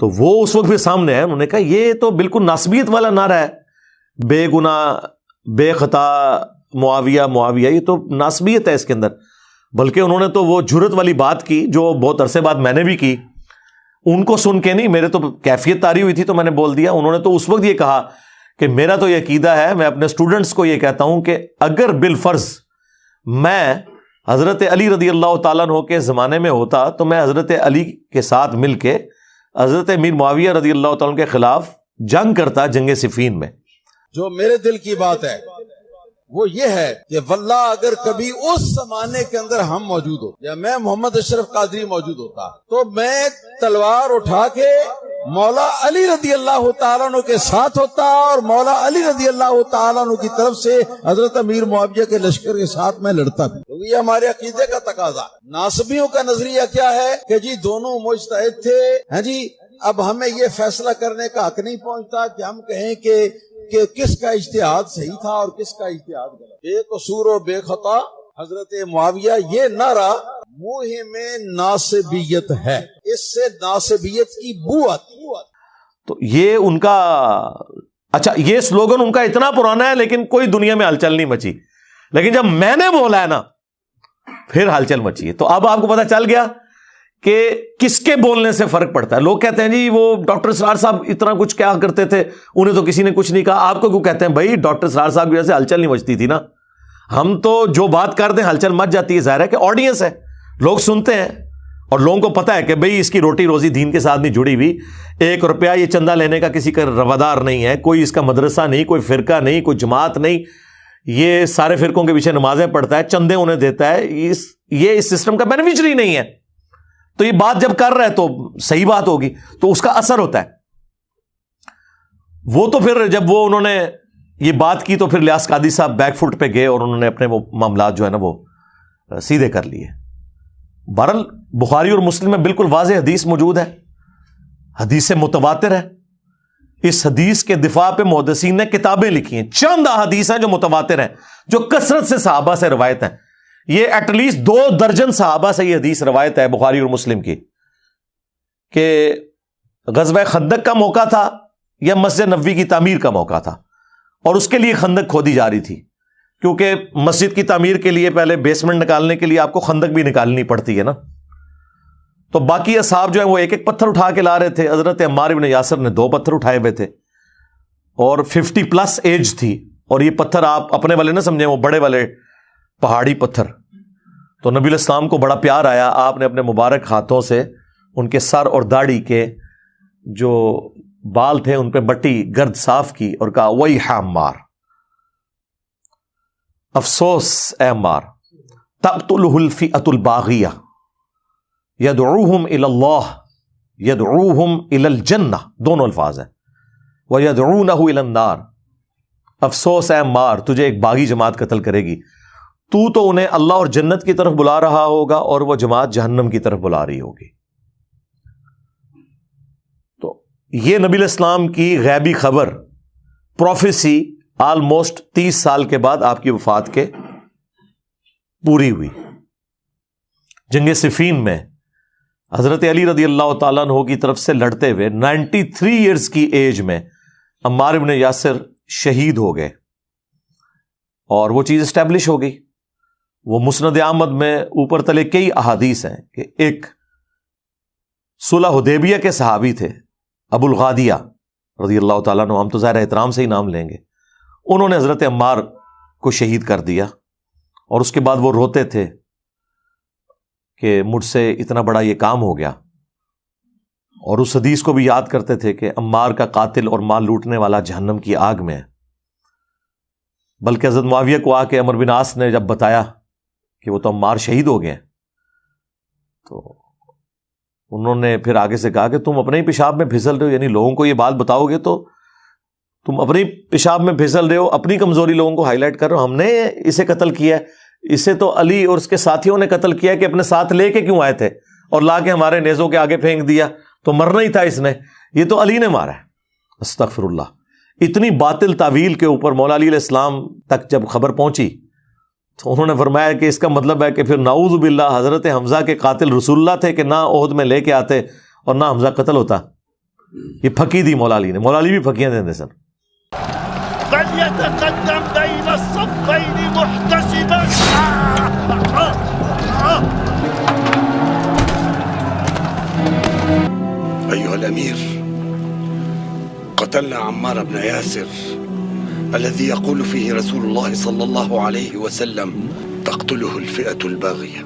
تو وہ اس وقت بھی سامنے آئے, انہوں نے کہا یہ تو بالکل ناسبیت والا نعرہ ہے, بے گناہ بے خطا معاویہ معاویہ, یہ تو ناسبیت ہے اس کے اندر. بلکہ انہوں نے تو وہ جرت والی بات کی جو بہت عرصے بعد میں نے بھی کی, ان کو سن کے نہیں, میرے تو کیفیت تاری ہوئی تھی تو میں نے بول دیا. انہوں نے تو اس وقت یہ کہا کہ میرا تو یہ عقیدہ ہے, میں اپنے اسٹوڈنٹس کو یہ کہتا ہوں کہ اگر بالفرض میں حضرت علی رضی اللہ تعالیٰ عنہ کے زمانے میں ہوتا تو میں حضرت علی کے ساتھ مل کے حضرت امیر معاویہ رضی اللہ تعالیٰ عنہ کے خلاف جنگ کرتا جنگ صفین میں. جو میرے دل کی بات ہے وہ یہ ہے کہ واللہ اگر کبھی اس زمانے کے اندر ہم موجود ہو یا میں محمد اشرف قادری موجود ہوتا تو میں تلوار اٹھا کے مولا علی رضی اللہ تعالیٰ عنہ کے ساتھ ہوتا اور مولا علی رضی اللہ تعالیٰ عنہ کی طرف سے حضرت امیر معاویہ کے لشکر کے ساتھ میں لڑتا بھی. کیونکہ یہ ہمارے عقیدے کا تقاضا. ناصبیوں کا نظریہ کیا ہے کہ جی دونوں مجتہد تھے, ہاں جی اب ہمیں یہ فیصلہ کرنے کا حق نہیں پہنچتا کہ ہم کہیں کہ کس کا اجتہاد صحیح تھا اور کس کا اجتہاد غلط. بے قصور و بے خطا حضرت معاویہ, یہ نعرہ مہم ناصبیت ہے, اس سے ناصبیت کی بو آتی. تو یہ ان کا اچھا یہ سلوگن ان کا اتنا پرانا ہے لیکن کوئی دنیا میں ہلچل نہیں مچی, لیکن جب میں نے بولا ہے نا پھر ہلچل مچی ہے. تو اب آپ کو پتا چل گیا کہ کس کے بولنے سے فرق پڑتا ہے. لوگ کہتے ہیں جی وہ ڈاکٹر اسرار صاحب اتنا کچھ کیا کرتے تھے, انہیں تو کسی نے کچھ نہیں کہا. آپ کو کیوں کہتے ہیں بھائی ڈاکٹر اسرار صاحب کی وجہ سے ہلچل نہیں مچتی تھی نا. ہم تو جو بات کر دیں ہلچل مچ جاتی ہے. ظاہر ہے کہ آڈینس ہے, لوگ سنتے ہیں اور لوگوں کو پتا ہے کہ بھئی اس کی روٹی روزی دین کے ساتھ نہیں جڑی ہوئی. 1 روپیہ یہ چندہ لینے کا کسی کا روادار نہیں ہے, کوئی اس کا مدرسہ نہیں, کوئی فرقہ نہیں, کوئی جماعت نہیں, یہ سارے فرقوں کے پیچھے نمازیں پڑھتا ہے, چندے انہیں دیتا ہے, یہ اس سسٹم کا بینیفیشری نہیں ہے. تو یہ بات جب کر رہا ہے تو صحیح بات ہوگی, تو اس کا اثر ہوتا ہے. وہ تو پھر جب وہ انہوں نے یہ بات کی تو پھر الیاس قادری صاحب بیک فٹ پہ گئے اور انہوں نے اپنے وہ معاملات جو ہے نا وہ سیدھے کر لیے. بہرحال بخاری اور مسلم میں بالکل واضح حدیث موجود ہے, حدیث متواتر ہے. اس حدیث کے دفاع پہ محدثین نے کتابیں لکھی ہیں. چند احادیث ہیں جو متواتر ہیں, جو کثرت سے صحابہ سے روایت ہیں. یہ ایٹ لیسٹ 2 درجن صحابہ سے یہ حدیث روایت ہے بخاری اور مسلم کی کہ غزوہ خندق کا موقع تھا یا مسجد نبوی کی تعمیر کا موقع تھا, اور اس کے لیے خندق کھودی جا رہی تھی, کیونکہ مسجد کی تعمیر کے لیے پہلے بیسمنٹ نکالنے کے لیے آپ کو خندق بھی نکالنی پڑتی ہے نا. تو باقی اصحاب جو ہیں وہ 1 پتھر اٹھا کے لا رہے تھے. حضرت عمار بن یاسر نے 2 پتھر اٹھائے ہوئے تھے اور 50+ ایج تھی, اور یہ پتھر آپ اپنے والے نہ سمجھیں, وہ بڑے والے پہاڑی پتھر. تو نبی علیہ السلام کو بڑا پیار آیا, آپ نے اپنے مبارک ہاتھوں سے ان کے سر اور داڑھی کے جو بال تھے ان پہ مٹی گرد صاف کی اور کہا وَيْحَ عَمَّارَ, افسوس اے عمار, تقتلہ الفئۃ الباغیہ یدعوہم الی اللہ یدعوہم الی الجنہ, دونوں الفاظ ہیں, ویدعونہ الی النار. افسوس اے عمار, تجھے ایک باغی جماعت قتل کرے گی, تو انہیں اللہ اور جنت کی طرف بلا رہا ہوگا اور وہ جماعت جہنم کی طرف بلا رہی ہوگی. تو یہ نبی علیہ السلام کی غیبی خبر, پروفیسی, آلموسٹ 30 سال کے بعد آپ کی وفات کے پوری ہوئی. جنگ صفین میں حضرت علی رضی اللہ تعالیٰ عنہ کی طرف سے لڑتے ہوئے 93 ایئرز کی ایج میں عمار بن یاسر شہید ہو گئے, اور وہ چیز اسٹیبلش ہو گئی. وہ مسند احمد میں اوپر تلے کئی احادیث ہیں کہ ایک صلح حدیبیہ کے صحابی تھے ابو الغادیہ رضی اللہ تعالیٰ عنہ, ہم تو ظاہر احترام سے ہی نام لیں گے, انہوں نے حضرت عمار کو شہید کر دیا, اور اس کے بعد وہ روتے تھے کہ مجھ سے اتنا بڑا یہ کام ہو گیا, اور اس حدیث کو بھی یاد کرتے تھے کہ عمار کا قاتل اور مال لوٹنے والا جہنم کی آگ میں ہے. بلکہ حضرت معاویہ کو آ کے عمرو بن عاص نے جب بتایا کہ وہ تو عمار شہید ہو گئے, تو انہوں نے پھر آگے سے کہا کہ تم اپنے ہی پیشاب میں پھسل رہے ہو, یعنی لوگوں کو یہ بات بتاؤ گے تو تم اپنی پیشاب میں پھسل رہے ہو, اپنی کمزوری لوگوں کو ہائی لائٹ کر رہے ہو. ہم نے اسے قتل کیا ہے, اسے تو علی اور اس کے ساتھیوں نے قتل کیا کہ اپنے ساتھ لے کے کیوں آئے تھے اور لا کے ہمارے نیزوں کے آگے پھینک دیا, تو مرنا ہی تھا اس نے, یہ تو علی نے مارا ہے. استغفر اللہ. اتنی باطل تعویل کے اوپر مولا علی علیہ السلام تک جب خبر پہنچی تو انہوں نے فرمایا کہ اس کا مطلب ہے کہ پھر نعوذ باللہ حضرت حمزہ کے قاتل رسول اللہ تھے کہ نہ عہد میں لے کے آتے اور نہ حمزہ قتل ہوتا. یہ پھکی دی مولا علی نے, مولا علی بھی پھکیاں دیندے سن. فليتقدم بين الصفين محتسبا. أيها الأمير، قتلنا عمار بن ياسر الذي يقول فيه رسول الله صلى الله عليه وسلم تقتله الفئة الباغية.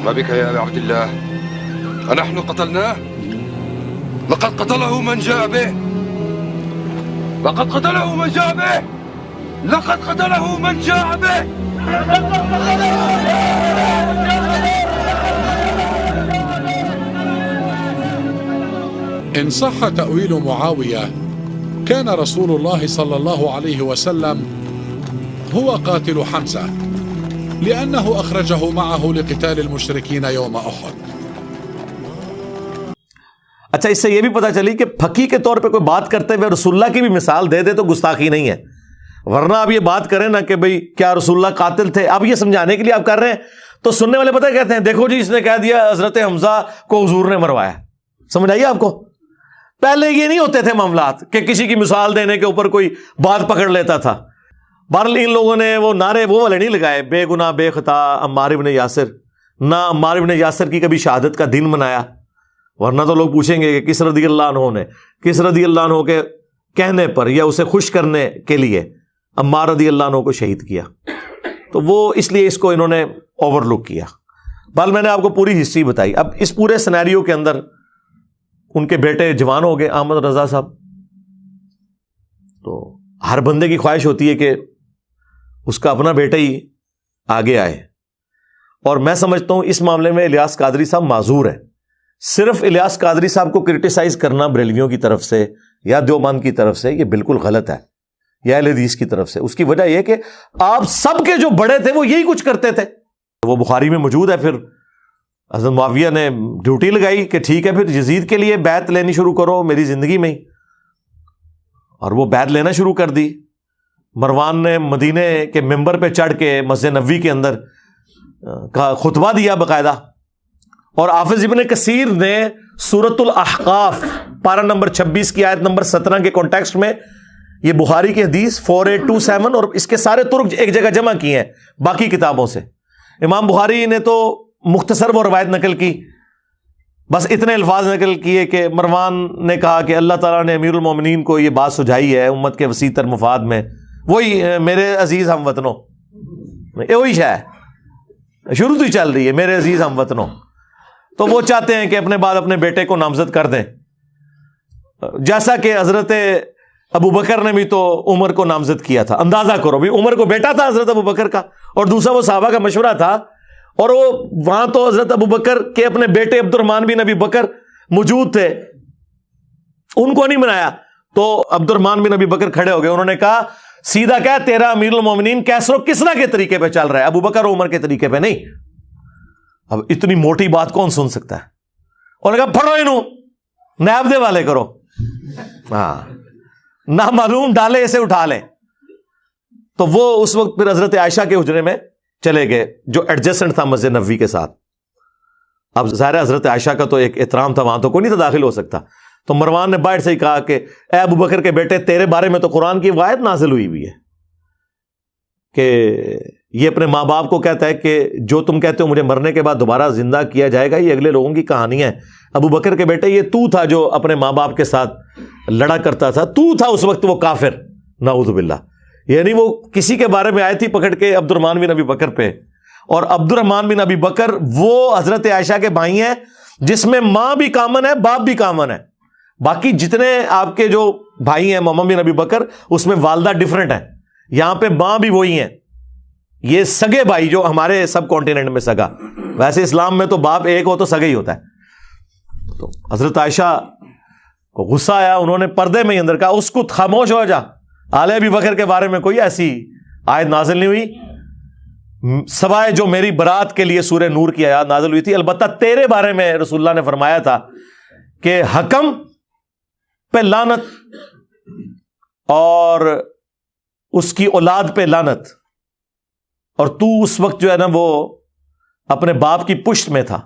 ما بك يا أبا عبد الله؟ أنحن قتلناه؟ لقد قتله من جاء به. لقد قتله من جاء به. لقد قتله من جاء به. إن صح تأويل معاوية كان رسول الله صلى الله عليه وسلم هو قاتل حمزة لأنه أخرجه معه لقتال المشركين يوم أحد. اچھا، اس سے یہ بھی پتہ چلی کہ پھکی کے طور پہ کوئی بات کرتے ہوئے رسول اللہ کی بھی مثال دے دے تو گستاخی نہیں ہے، ورنہ آپ یہ بات کریں نا کہ بھئی کیا رسول اللہ قاتل تھے، اب یہ سمجھانے کے لیے آپ کر رہے ہیں تو سننے والے پتہ کہتے ہیں دیکھو جی اس نے کہہ دیا حضرت حمزہ کو حضور نے مروایا. سمجھ آئیے آپ کو؟ پہلے یہ نہیں ہوتے تھے معاملات کہ کسی کی مثال دینے کے اوپر کوئی بات پکڑ لیتا تھا. بہرحال ان لوگوں نے وہ نعرے وہ والے نہیں لگائے بے گناہ بے خطا عمار ابن یاسر، نہ عمار ابن یاسر کی کبھی شہادت کا دن منایا، ورنہ تو لوگ پوچھیں گے کہ کس رضی اللہ عنہ نے کس رضی اللہ عنہ کے کہنے پر یا اسے خوش کرنے کے لیے عمار رضی اللہ عنہ کو شہید کیا. تو وہ اس لیے اس کو انہوں نے اوور لک کیا. بہرحال میں نے آپ کو پوری ہسٹری بتائی. اب اس پورے سینیریو کے اندر ان کے بیٹے جوان ہو گئے، احمد رضا صاحب. تو ہر بندے کی خواہش ہوتی ہے کہ اس کا اپنا بیٹا ہی آگے آئے، اور میں سمجھتا ہوں اس معاملے میں الیاس قادری صاحب معذور ہے. صرف الیاس قادری صاحب کو کرٹیسائز کرنا بریلویوں کی طرف سے یا دیوبند کی طرف سے یہ بالکل غلط ہے، یا اہل حدیث کی طرف سے. اس کی وجہ یہ کہ آپ سب کے جو بڑے تھے وہ یہی کچھ کرتے تھے. وہ بخاری میں موجود ہے. پھر حضرت معاویہ نے ڈیوٹی لگائی کہ ٹھیک ہے پھر یزید کے لیے بیعت لینی شروع کرو میری زندگی میں ہی، اور وہ بیعت لینا شروع کر دی. مروان نے مدینے کے ممبر پہ چڑھ کے مسجد نبوی کے اندر خطبہ دیا باقاعدہ، اور حافظ ابن کثیر نے سورۃ الاحقاف پارہ نمبر 26 کی آیت نمبر 17 کے کانٹیکسٹ میں یہ بخاری کی حدیث 4827 اور اس کے سارے طرق ایک جگہ جمع کیے ہیں باقی کتابوں سے. امام بخاری نے تو مختصر وہ روایت نقل کی، بس اتنے الفاظ نقل کیے کہ مروان نے کہا کہ اللہ تعالیٰ نے امیر المومنین کو یہ بات سجائی ہے امت کے وسیع تر مفاد میں، وہی میرے عزیز ہم وطنوں، وہی شاید شروع تو ہی چل رہی ہے میرے عزیز ہم وطنوں. تو وہ چاہتے ہیں کہ اپنے بعد اپنے بیٹے کو نامزد کر دیں، جیسا کہ حضرت ابو بکر نے بھی تو عمر کو نامزد کیا تھا. اندازہ کرو بھی عمر کو بیٹا تھا حضرت ابو بکر کا، اور دوسرا وہ صحابہ کا مشورہ تھا، اور وہ وہاں تو حضرت ابو بکر کے اپنے بیٹے عبد الرحمن بن ابی بکر موجود تھے، ان کو نہیں منایا. تو عبد الرحمن بن ابی بکر کھڑے ہو گئے، انہوں نے کہا سیدھا کہہ تیرا امیر المومنین کیسر و کسرا کے طریقے پہ چل رہا ہے، ابو بکر و عمر کے طریقے پہ نہیں. اب اتنی موٹی بات کون سن سکتا ہے؟ انہوں نے کہا پڑھو انہوں نیب دے والے کرو، ہاں نہ معلوم ڈالے اسے اٹھا لیں. تو وہ اس وقت پھر حضرت عائشہ کے حجرے میں چلے گئے جو ایڈجسٹنٹ تھا مسجد نبوی کے ساتھ. اب ظاہر حضرت عائشہ کا تو ایک احترام تھا، وہاں تو کوئی نہیں تھا داخل ہو سکتا. تو مروان نے باہر سے ہی کہا کہ اے ابو بکر کے بیٹے تیرے بارے میں تو قرآن کی آیت نازل ہوئی ہے کہ یہ اپنے ماں باپ کو کہتا ہے کہ جو تم کہتے ہو مجھے مرنے کے بعد دوبارہ زندہ کیا جائے گا یہ اگلے لوگوں کی کہانی ہے. ابو بکر کے بیٹے یہ تو تھا جو اپنے ماں باپ کے ساتھ لڑا کرتا تھا، تو تھا اس وقت وہ کافر، نعوذ باللہ. یعنی وہ کسی کے بارے میں آئی تھی پکڑ کے عبد الرحمن بن ابی بکر پہ، اور عبد الرحمن بن ابی بکر وہ حضرت عائشہ کے بھائی ہیں جس میں ماں بھی کامن ہے باپ بھی کامن ہے. باقی جتنے آپ کے جو بھائی ہیں محمد بن ابی بکر اس میں والدہ ڈفرنٹ ہے، یہاں پہ ماں بھی وہی ہیں. یہ سگے بھائی جو ہمارے سب کانٹیننٹ میں سگا، ویسے اسلام میں تو باپ ایک ہو تو سگا ہی ہوتا ہے. تو حضرت عائشہ کو غصہ آیا، انہوں نے پردے میں ہی اندر کہا اس کو خاموش ہو جا، آل ابی بکر کے بارے میں کوئی ایسی آیت نازل نہیں ہوئی سوائے جو میری برات کے لیے سورہ نور کی آیات نازل ہوئی تھی. البتہ تیرے بارے میں رسول اللہ نے فرمایا تھا کہ حکم پہ لعنت اور اس کی اولاد پہ لعنت، اور تو اس وقت جو ہے نا وہ اپنے باپ کی پشت میں تھا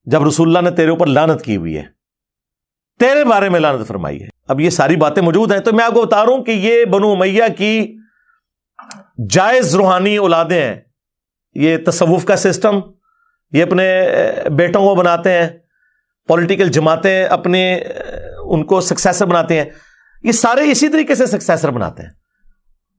جب رسول اللہ نے تیرے اوپر لعنت کی ہوئی ہے، تیرے بارے میں لعنت فرمائی ہے. اب یہ ساری باتیں موجود ہیں. تو میں آپ کو بتا رہا ہوں کہ یہ بنو امیہ کی جائز روحانی اولادیں ہیں. یہ تصوف کا سسٹم یہ اپنے بیٹوں کو بناتے ہیں، پولیٹیکل جماعتیں اپنے ان کو سکسیسر بناتے ہیں، یہ سارے اسی طریقے سے سکسیسر بناتے ہیں.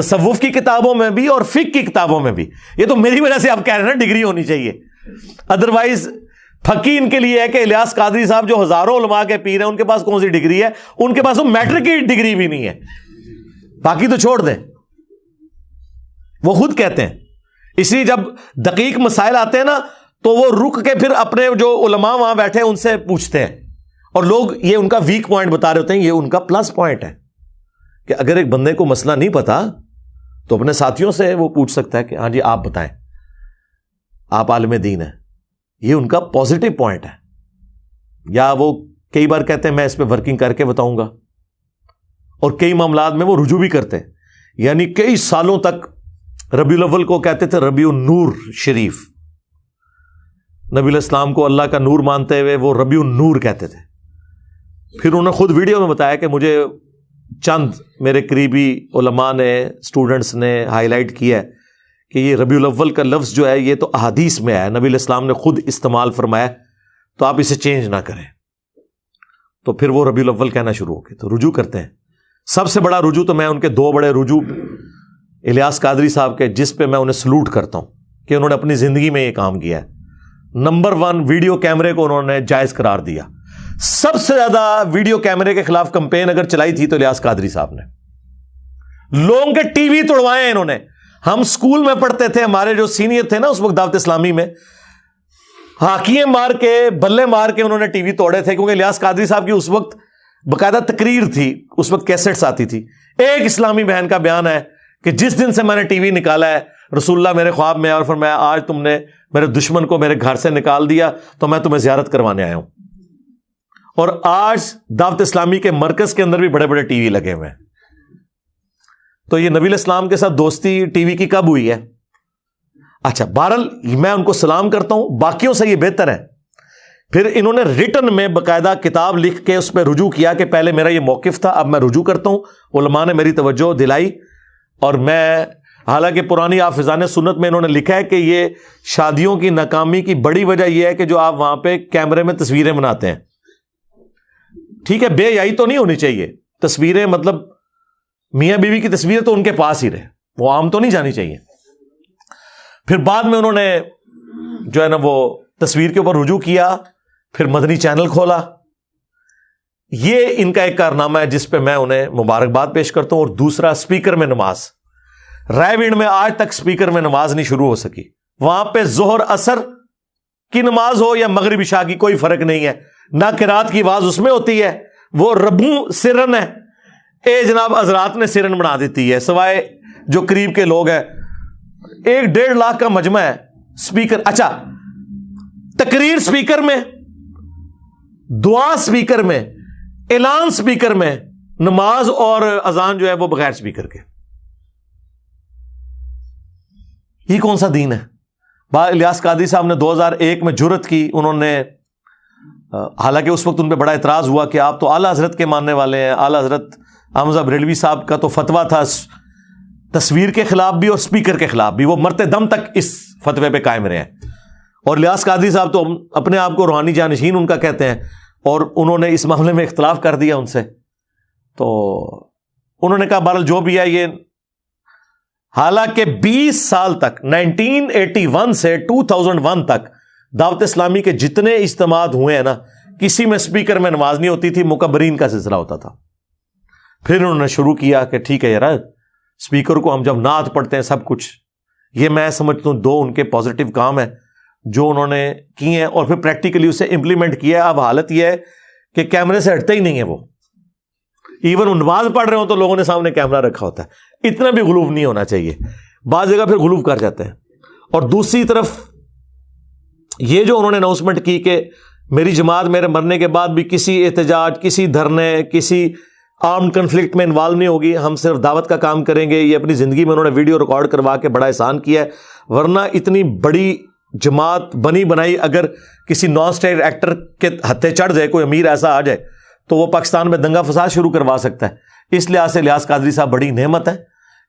تصوف کی کتابوں میں بھی اور فقہ کی کتابوں میں بھی. یہ تو میری وجہ سے آپ کہہ رہے ہیں نا ڈگری ہونی چاہیے, ادروائز فقی ان کے لیے ہے کہ الیاس قادری صاحب جو ہزاروں علماء کے پیر ہیں ان کے پاس کون سی ڈگری ہے, ان کے پاس وہ میٹرک کی ڈگری بھی نہیں ہے, باقی تو چھوڑ دیں. وہ خود کہتے ہیں, اس لیے جب دقیق مسائل آتے ہیں نا تو وہ رک کے پھر اپنے جو علماء وہاں بیٹھے ہیں ان سے پوچھتے ہیں, اور لوگ یہ ان کا ویک پوائنٹ بتا رہے ہوتے ہیں, یہ ان کا پلس پوائنٹ ہے کہ اگر ایک بندے کو مسئلہ نہیں پتا تو اپنے ساتھیوں سے وہ پوچھ سکتا ہے کہ ہاں جی آپ بتائیں, آپ عالم دین ہیں, یہ ان کا پازیٹو پوائنٹ ہے. یا وہ کئی بار کہتے ہیں میں اس پہ ورکنگ کر کے بتاؤں گا, اور کئی معاملات میں وہ رجوع بھی کرتے ہیں. یعنی کئی سالوں تک ربیع الاول کو کہتے تھے ربیع النور شریف, نبی علیہ السلام کو اللہ کا نور مانتے ہوئے وہ ربیع النور کہتے تھے. پھر انہوں نے خود ویڈیو میں بتایا کہ مجھے چند میرے قریبی علماء نے, اسٹوڈنٹس نے ہائی لائٹ کیا ہے کہ یہ ربیع الاول کا لفظ جو ہے یہ تو احادیث میں ہے, نبی علیہ السلام نے خود استعمال فرمایا, تو آپ اسے چینج نہ کریں. تو پھر وہ ربیع الاول کہنا شروع ہو گئے, تو رجوع کرتے ہیں. سب سے بڑا رجوع تو میں ان کے دو بڑے رجوع الیاس قادری صاحب کے, جس پہ میں انہیں سلوٹ کرتا ہوں کہ انہوں نے اپنی زندگی میں یہ کام کیا ہے. نمبر 1, ویڈیو کیمرے کو انہوں نے جائز قرار دیا. سب سے زیادہ ویڈیو کیمرے کے خلاف کمپین اگر چلائی تھی تو الیاس قادری صاحب نے. لوگوں کے ٹی وی توڑوائے ہیں انہوں نے. ہم سکول میں پڑھتے تھے, ہمارے جو سینئر تھے نا اس وقت دعوت اسلامی میں, ہاکیاں مار کے بلے مار کے انہوں نے ٹی وی توڑے تھے, کیونکہ الیاس قادری صاحب کی اس وقت باقاعدہ تقریر تھی, اس وقت کیسٹس آتی تھی. ایک اسلامی بہن کا بیان ہے کہ جس دن سے میں نے ٹی وی نکالا ہے رسول اللہ میرے خواب میں اور فرمایا آج تم نے میرے دشمن کو میرے گھر سے نکال دیا تو میں تمہیں زیارت کروانے آیا ہوں. اور آج دعوت اسلامی کے مرکز کے اندر بھی بڑے بڑے ٹی وی لگے ہوئے ہیں. تو یہ نبی علیہ السلام کے ساتھ دوستی ٹی وی کی کب ہوئی ہے؟ اچھا, بہرحال میں ان کو سلام کرتا ہوں, باقیوں سے یہ بہتر ہے. پھر انہوں نے ریٹن میں باقاعدہ کتاب لکھ کے اس پہ رجوع کیا کہ پہلے میرا یہ موقف تھا, اب میں رجوع کرتا ہوں. علماء نے میری توجہ دلائی, اور میں حالانکہ پرانی حافظان سنت میں انہوں نے لکھا ہے کہ یہ شادیوں کی ناکامی کی بڑی وجہ یہ ہے کہ جو آپ وہاں پہ کیمرے میں تصویریں بناتے ہیں. ٹھیک ہے, بے حیائی تو نہیں ہونی چاہیے, تصویریں مطلب میاں بیوی کی تصویریں تو ان کے پاس ہی رہے, وہ عام تو نہیں جانی چاہیے. پھر بعد میں انہوں نے جو ہے نا وہ تصویر کے اوپر رجوع کیا, پھر مدنی چینل کھولا. یہ ان کا ایک کارنامہ ہے جس پہ میں انہیں مبارکباد پیش کرتا ہوں. اور دوسرا, اسپیکر میں نماز. رائے وینڈ میں آج تک اسپیکر میں نماز نہیں شروع ہو سکی. وہاں پہ ظہر اثر کی نماز ہو یا مغرب عشاء کی کوئی فرق نہیں ہے, نہ قرات کی آواز اس میں ہوتی ہے, وہ ربوں سرن ہے. اے جناب حضرات نے سرن بنا دیتی ہے, سوائے جو قریب کے لوگ ہیں. 1-1.5 لاکھ کا مجمع ہے اسپیکر. اچھا, تقریر اسپیکر میں, دعا اسپیکر میں, اعلان اسپیکر میں, نماز اور اذان جو ہے وہ بغیر اسپیکر کے. یہ کون سا دین ہے؟ الیاس قادری صاحب نے 2001 میں جرت کی. انہوں نے حالانکہ اس وقت ان پہ بڑا اعتراض ہوا کہ آپ تو اعلیٰ حضرت کے ماننے والے ہیں. اعلیٰ حضرت احمد بریلوی صاحب کا تو فتویٰ تھا تصویر کے خلاف بھی اور اسپیکر کے خلاف بھی, وہ مرتے دم تک اس فتوے پہ قائم رہے ہیں. اور الیاس قادری صاحب تو اپنے آپ کو روحانی جانشین ان کا کہتے ہیں, اور انہوں نے اس معاملے میں اختلاف کر دیا ان سے. تو انہوں نے کہا بہرحال جو بھی ہے یہ, حالانکہ 20 سال تک 1981 سے 2001 تک دعوت اسلامی کے جتنے اجتماعات ہوئے ہیں نا, کسی میں اسپیکر میں نماز نہیں ہوتی تھی, مکبرین کا سلسلہ ہوتا تھا. پھر انہوں نے شروع کیا کہ ٹھیک ہے یار, اسپیکر کو ہم جب نعت پڑھتے ہیں سب کچھ. یہ میں سمجھتا ہوں 2 ان کے پازیٹیو کام ہیں جو انہوں نے کیے ہیں, اور پھر پریکٹیکلی اسے امپلیمنٹ کیا ہے. اب حالت یہ ہے کہ کیمرے سے ہٹتے ہی نہیں ہے وہ. ایون وہ نماز پڑھ رہے ہوں تو لوگوں نے سامنے کیمرہ رکھا ہوتا ہے. اتنا بھی غلوف نہیں ہونا چاہیے, بعض جگہ پھر غلوف کر جاتے ہیں. اور دوسری طرف یہ جو انہوں نے اناؤنسمنٹ کی کہ میری جماعت میرے مرنے کے بعد بھی کسی احتجاج, کسی دھرنے, کسی آرمڈ کنفلکٹ میں انوالو نہیں ہوگی, ہم صرف دعوت کا کام کریں گے. یہ اپنی زندگی میں انہوں نے ویڈیو ریکارڈ کروا کے بڑا احسان کیا ہے. ورنہ اتنی بڑی جماعت بنی بنائی اگر کسی نان اسٹیٹ ایکٹر کے ہتھے چڑھ جائے, کوئی امیر ایسا آ جائے تو وہ پاکستان میں دنگا فساد شروع کروا سکتا ہے. اس لحاظ سے الیاس قادری صاحب بڑی نعمت ہے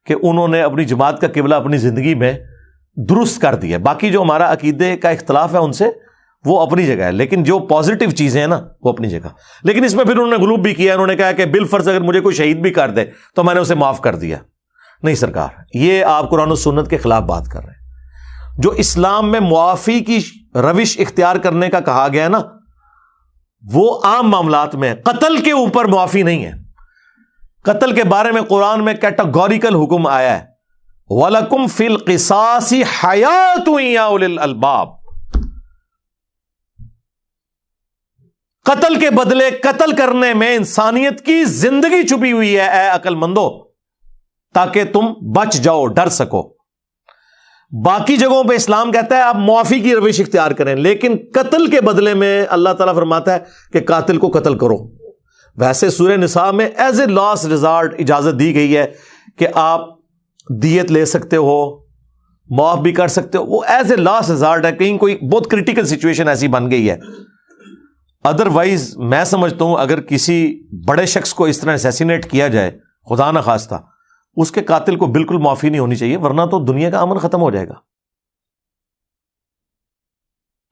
کہ انہوں نے اپنی جماعت کا قبلہ اپنی زندگی میں درست کر دیا. باقی جو ہمارا عقیدے کا اختلاف ہے ان سے, وہ اپنی جگہ ہے, لیکن جو پازیٹیو چیزیں ہیں نا وہ اپنی جگہ. لیکن اس میں پھر انہوں نے غلوب بھی کیا, انہوں نے کہا کہ بالفرض اگر مجھے کوئی شہید بھی کر دے تو میں نے اسے معاف کر دیا. نہیں سرکار، یہ آپ قرآن و سنت کے خلاف بات کر رہے ہیں۔ جو اسلام میں معافی کی روش اختیار کرنے کا کہا گیا نا، وہ عام معاملات میں، قتل کے اوپر معافی نہیں ہے۔ قتل کے بارے میں قرآن میں کیٹاگوریکل حکم آیا ہے، وَلَكُمْ فِي الْقِصَاصِ حَيَاةٌ يَا أُولِي الْأَلْبَابِ۔ قتل کے بدلے قتل کرنے میں انسانیت کی زندگی چھپی ہوئی ہے اے عقل مندو، تاکہ تم بچ جاؤ، ڈر سکو۔ باقی جگہوں پہ اسلام کہتا ہے آپ معافی کی روش اختیار کریں، لیکن قتل کے بدلے میں اللہ تعالیٰ فرماتا ہے کہ قاتل کو قتل کرو۔ ویسے سورہ نساء میں ایز اے لاسٹ ریزارٹ اجازت دی گئی ہے کہ آپ دیت لے سکتے ہو، معاف بھی کر سکتے ہو، وہ ایز اے لاسٹ ریزارٹ ہے، کہیں کوئی بہت کریٹیکل سچویشن ایسی بن گئی ہے۔ ادروائز میں سمجھتا ہوں اگر کسی بڑے شخص کو اس طرح اسیسینیٹ کیا جائے خدا نخواستہ، اس کے قاتل کو بالکل معافی نہیں ہونی چاہیے، ورنہ تو دنیا کا امن ختم ہو جائے گا۔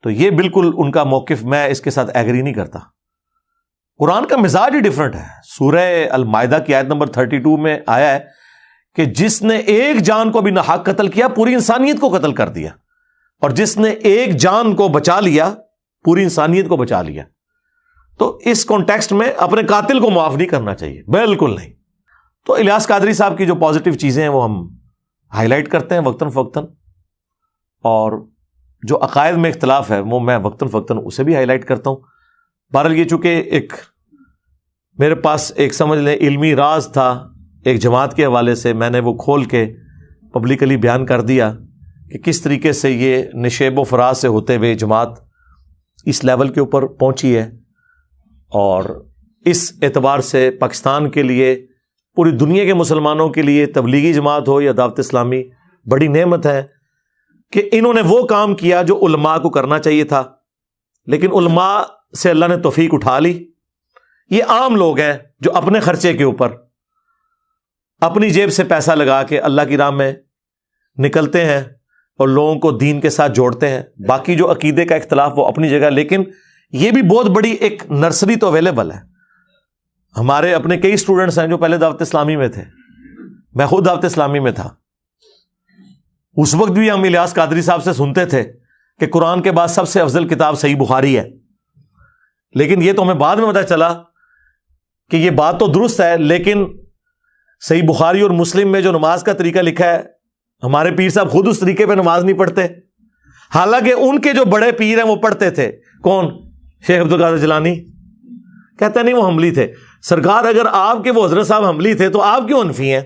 تو یہ بالکل ان کا موقف میں اس کے ساتھ ایگری نہیں کرتا۔ قرآن کا مزاج ہی ڈیفرنٹ ہے۔ سورہ المائدہ کی آیت نمبر 32 میں آیا ہے کہ جس نے ایک جان کو بھی ناحق قتل کیا پوری انسانیت کو قتل کر دیا، اور جس نے ایک جان کو بچا لیا پوری انسانیت کو بچا لیا۔ تو اس کانٹیکسٹ میں اپنے قاتل کو معاف نہیں کرنا چاہیے، بالکل نہیں۔ تو الیاس قادری صاحب کی جو پازیٹیو چیزیں ہیں وہ ہم ہائی لائٹ کرتے ہیں وقتاً فوقتاً، اور جو عقائد میں اختلاف ہے وہ میں وقتاً فوقتاً اسے بھی ہائی لائٹ کرتا ہوں۔ بہرحال یہ چونکہ ایک میرے پاس ایک سمجھ لیں علمی راز تھا ایک جماعت کے حوالے سے، میں نے وہ کھول کے پبلکلی بیان کر دیا کہ کس طریقے سے یہ نشیب و فراز سے ہوتے ہوئے جماعت اس لیول کے اوپر پہنچی ہے، اور اس اعتبار سے پاکستان کے لیے، پوری دنیا کے مسلمانوں کے لیے تبلیغی جماعت ہو یا دعوت اسلامی بڑی نعمت ہے کہ انہوں نے وہ کام کیا جو علماء کو کرنا چاہیے تھا، لیکن علماء سے اللہ نے توفیق اٹھا لی۔ یہ عام لوگ ہیں جو اپنے خرچے کے اوپر اپنی جیب سے پیسہ لگا کے اللہ کی راہ میں نکلتے ہیں اور لوگوں کو دین کے ساتھ جوڑتے ہیں۔ باقی جو عقیدے کا اختلاف وہ اپنی جگہ، لیکن یہ بھی بہت بڑی ایک نرسری تو اویلیبل ہے۔ ہمارے اپنے کئی اسٹوڈنٹس ہیں جو پہلے دعوت اسلامی میں تھے، میں خود دعوت اسلامی میں تھا، اس وقت بھی ہم الیاس قادری صاحب سے سنتے تھے کہ قرآن کے بعد سب سے افضل کتاب صحیح بخاری ہے، لیکن یہ تو ہمیں بعد میں پتہ چلا کہ یہ بات تو درست ہے، لیکن صحیح بخاری اور مسلم میں جو نماز کا طریقہ لکھا ہے، ہمارے پیر صاحب خود اس طریقے پہ نماز نہیں پڑھتے، حالانکہ ان کے جو بڑے پیر ہیں وہ پڑھتے تھے۔ کون؟ شیخ عبد القادر جیلانی۔ کہتے نہیں وہ حنبلی تھے۔ سرکار اگر آپ کے وہ حضرت صاحب حنبلی تھے تو آپ کیوں حنفی ہیں؟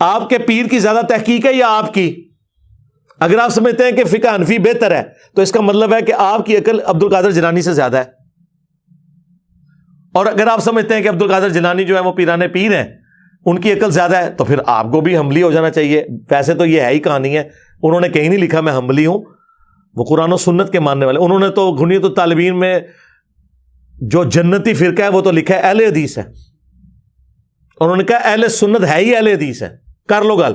آپ کے پیر کی زیادہ تحقیق ہے یا آپ کی؟ اگر آپ سمجھتے ہیں کہ فقہ حنفی بہتر ہے تو اس کا مطلب ہے کہ آپ کی عقل عبد القادر جیلانی سے زیادہ ہے، اور اگر آپ سمجھتے ہیں کہ عبد القادر جیلانی جو ہے وہ پیرانے پیر ہیں، ان کی عقل زیادہ ہے، تو پھر آپ کو بھی حنبلی ہو جانا چاہیے۔ ویسے تو یہ ہے ہی کہانی ہے، انہوں نے کہیں نہیں لکھا میں حنبلی ہوں، وہ قرآن و سنت کے ماننے والے۔ انہوں نے تو غنیۃ الطالبین میں جو جنتی فرقہ ہے وہ تو لکھا ہے اہل حدیث ہے، انہوں نے کہا اہل سنت ہے ہی اہل حدیث ہے، کر لو گل۔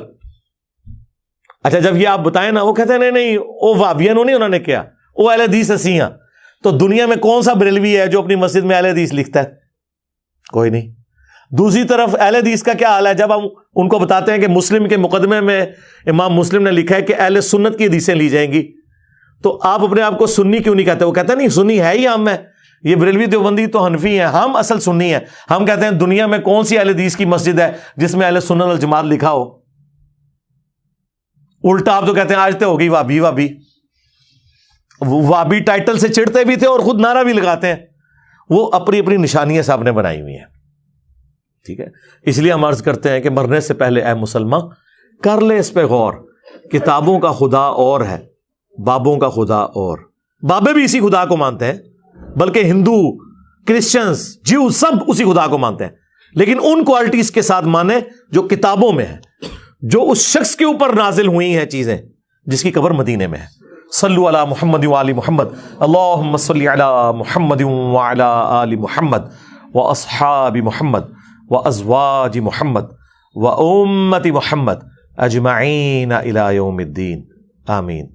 اچھا جب یہ آپ بتائیں نا، وہ کہتے ہیں نہیں وہ وہابیاں نہیں انہوں نے کیا، وہ اہل حدیث اسی ہیں۔ تو دنیا میں کون سا بریلوی ہے جو اپنی مسجد میں اہل حدیث لکھتا ہے؟ کوئی نہیں۔ دوسری طرف اہل حدیث کا کیا حال ہے جب ہم ان کو بتاتے ہیں کہ مسلم کے مقدمے میں امام مسلم نے لکھا ہے کہ اہل سنت کی حدیثیں لی جائیں گی، تو آپ اپنے آپ کو سنی کیوں نہیں کہتے؟ وہ کہتے ہیں نہیں سنی ہے ہی ہم ہے، یہ بریلوی دیوبندی تو حنفی ہیں، ہم اصل سنی ہیں۔ ہم کہتے ہیں دنیا میں کون سی اہل حدیث کی مسجد ہے جس میں اہل سنت والجماعت لکھا ہو؟ الٹا آپ تو کہتے ہیں آج تو ہوگی وابی وابی۔ وابی ٹائٹل سے چڑھتے بھی تھے اور خود نعرہ بھی لگاتے ہیں، وہ اپنی اپنی نشانیاں صاحب نے بنائی ہوئی ہیں۔ ٹھیک ہے، اس لیے ہم عرض کرتے ہیں کہ مرنے سے پہلے اے مسلمان کر لے اس پہ غور، کتابوں کا خدا اور ہے، بابوں کا خدا اور۔ بابے بھی اسی خدا کو مانتے ہیں، بلکہ ہندو، کرسچنز، جیو سب اسی خدا کو مانتے ہیں، لیکن ان کوالٹیز کے ساتھ مانے جو کتابوں میں ہے، جو اس شخص کے اوپر نازل ہوئی ہیں چیزیں، جس کی قبر مدینے میں ہے۔ صلو علی محمد وآل محمد، اللہم صلی علی محمد وعلی آل محمد واصحاب محمد وازواج محمد وامت محمد اجمعین الی یوم الدین، آمین۔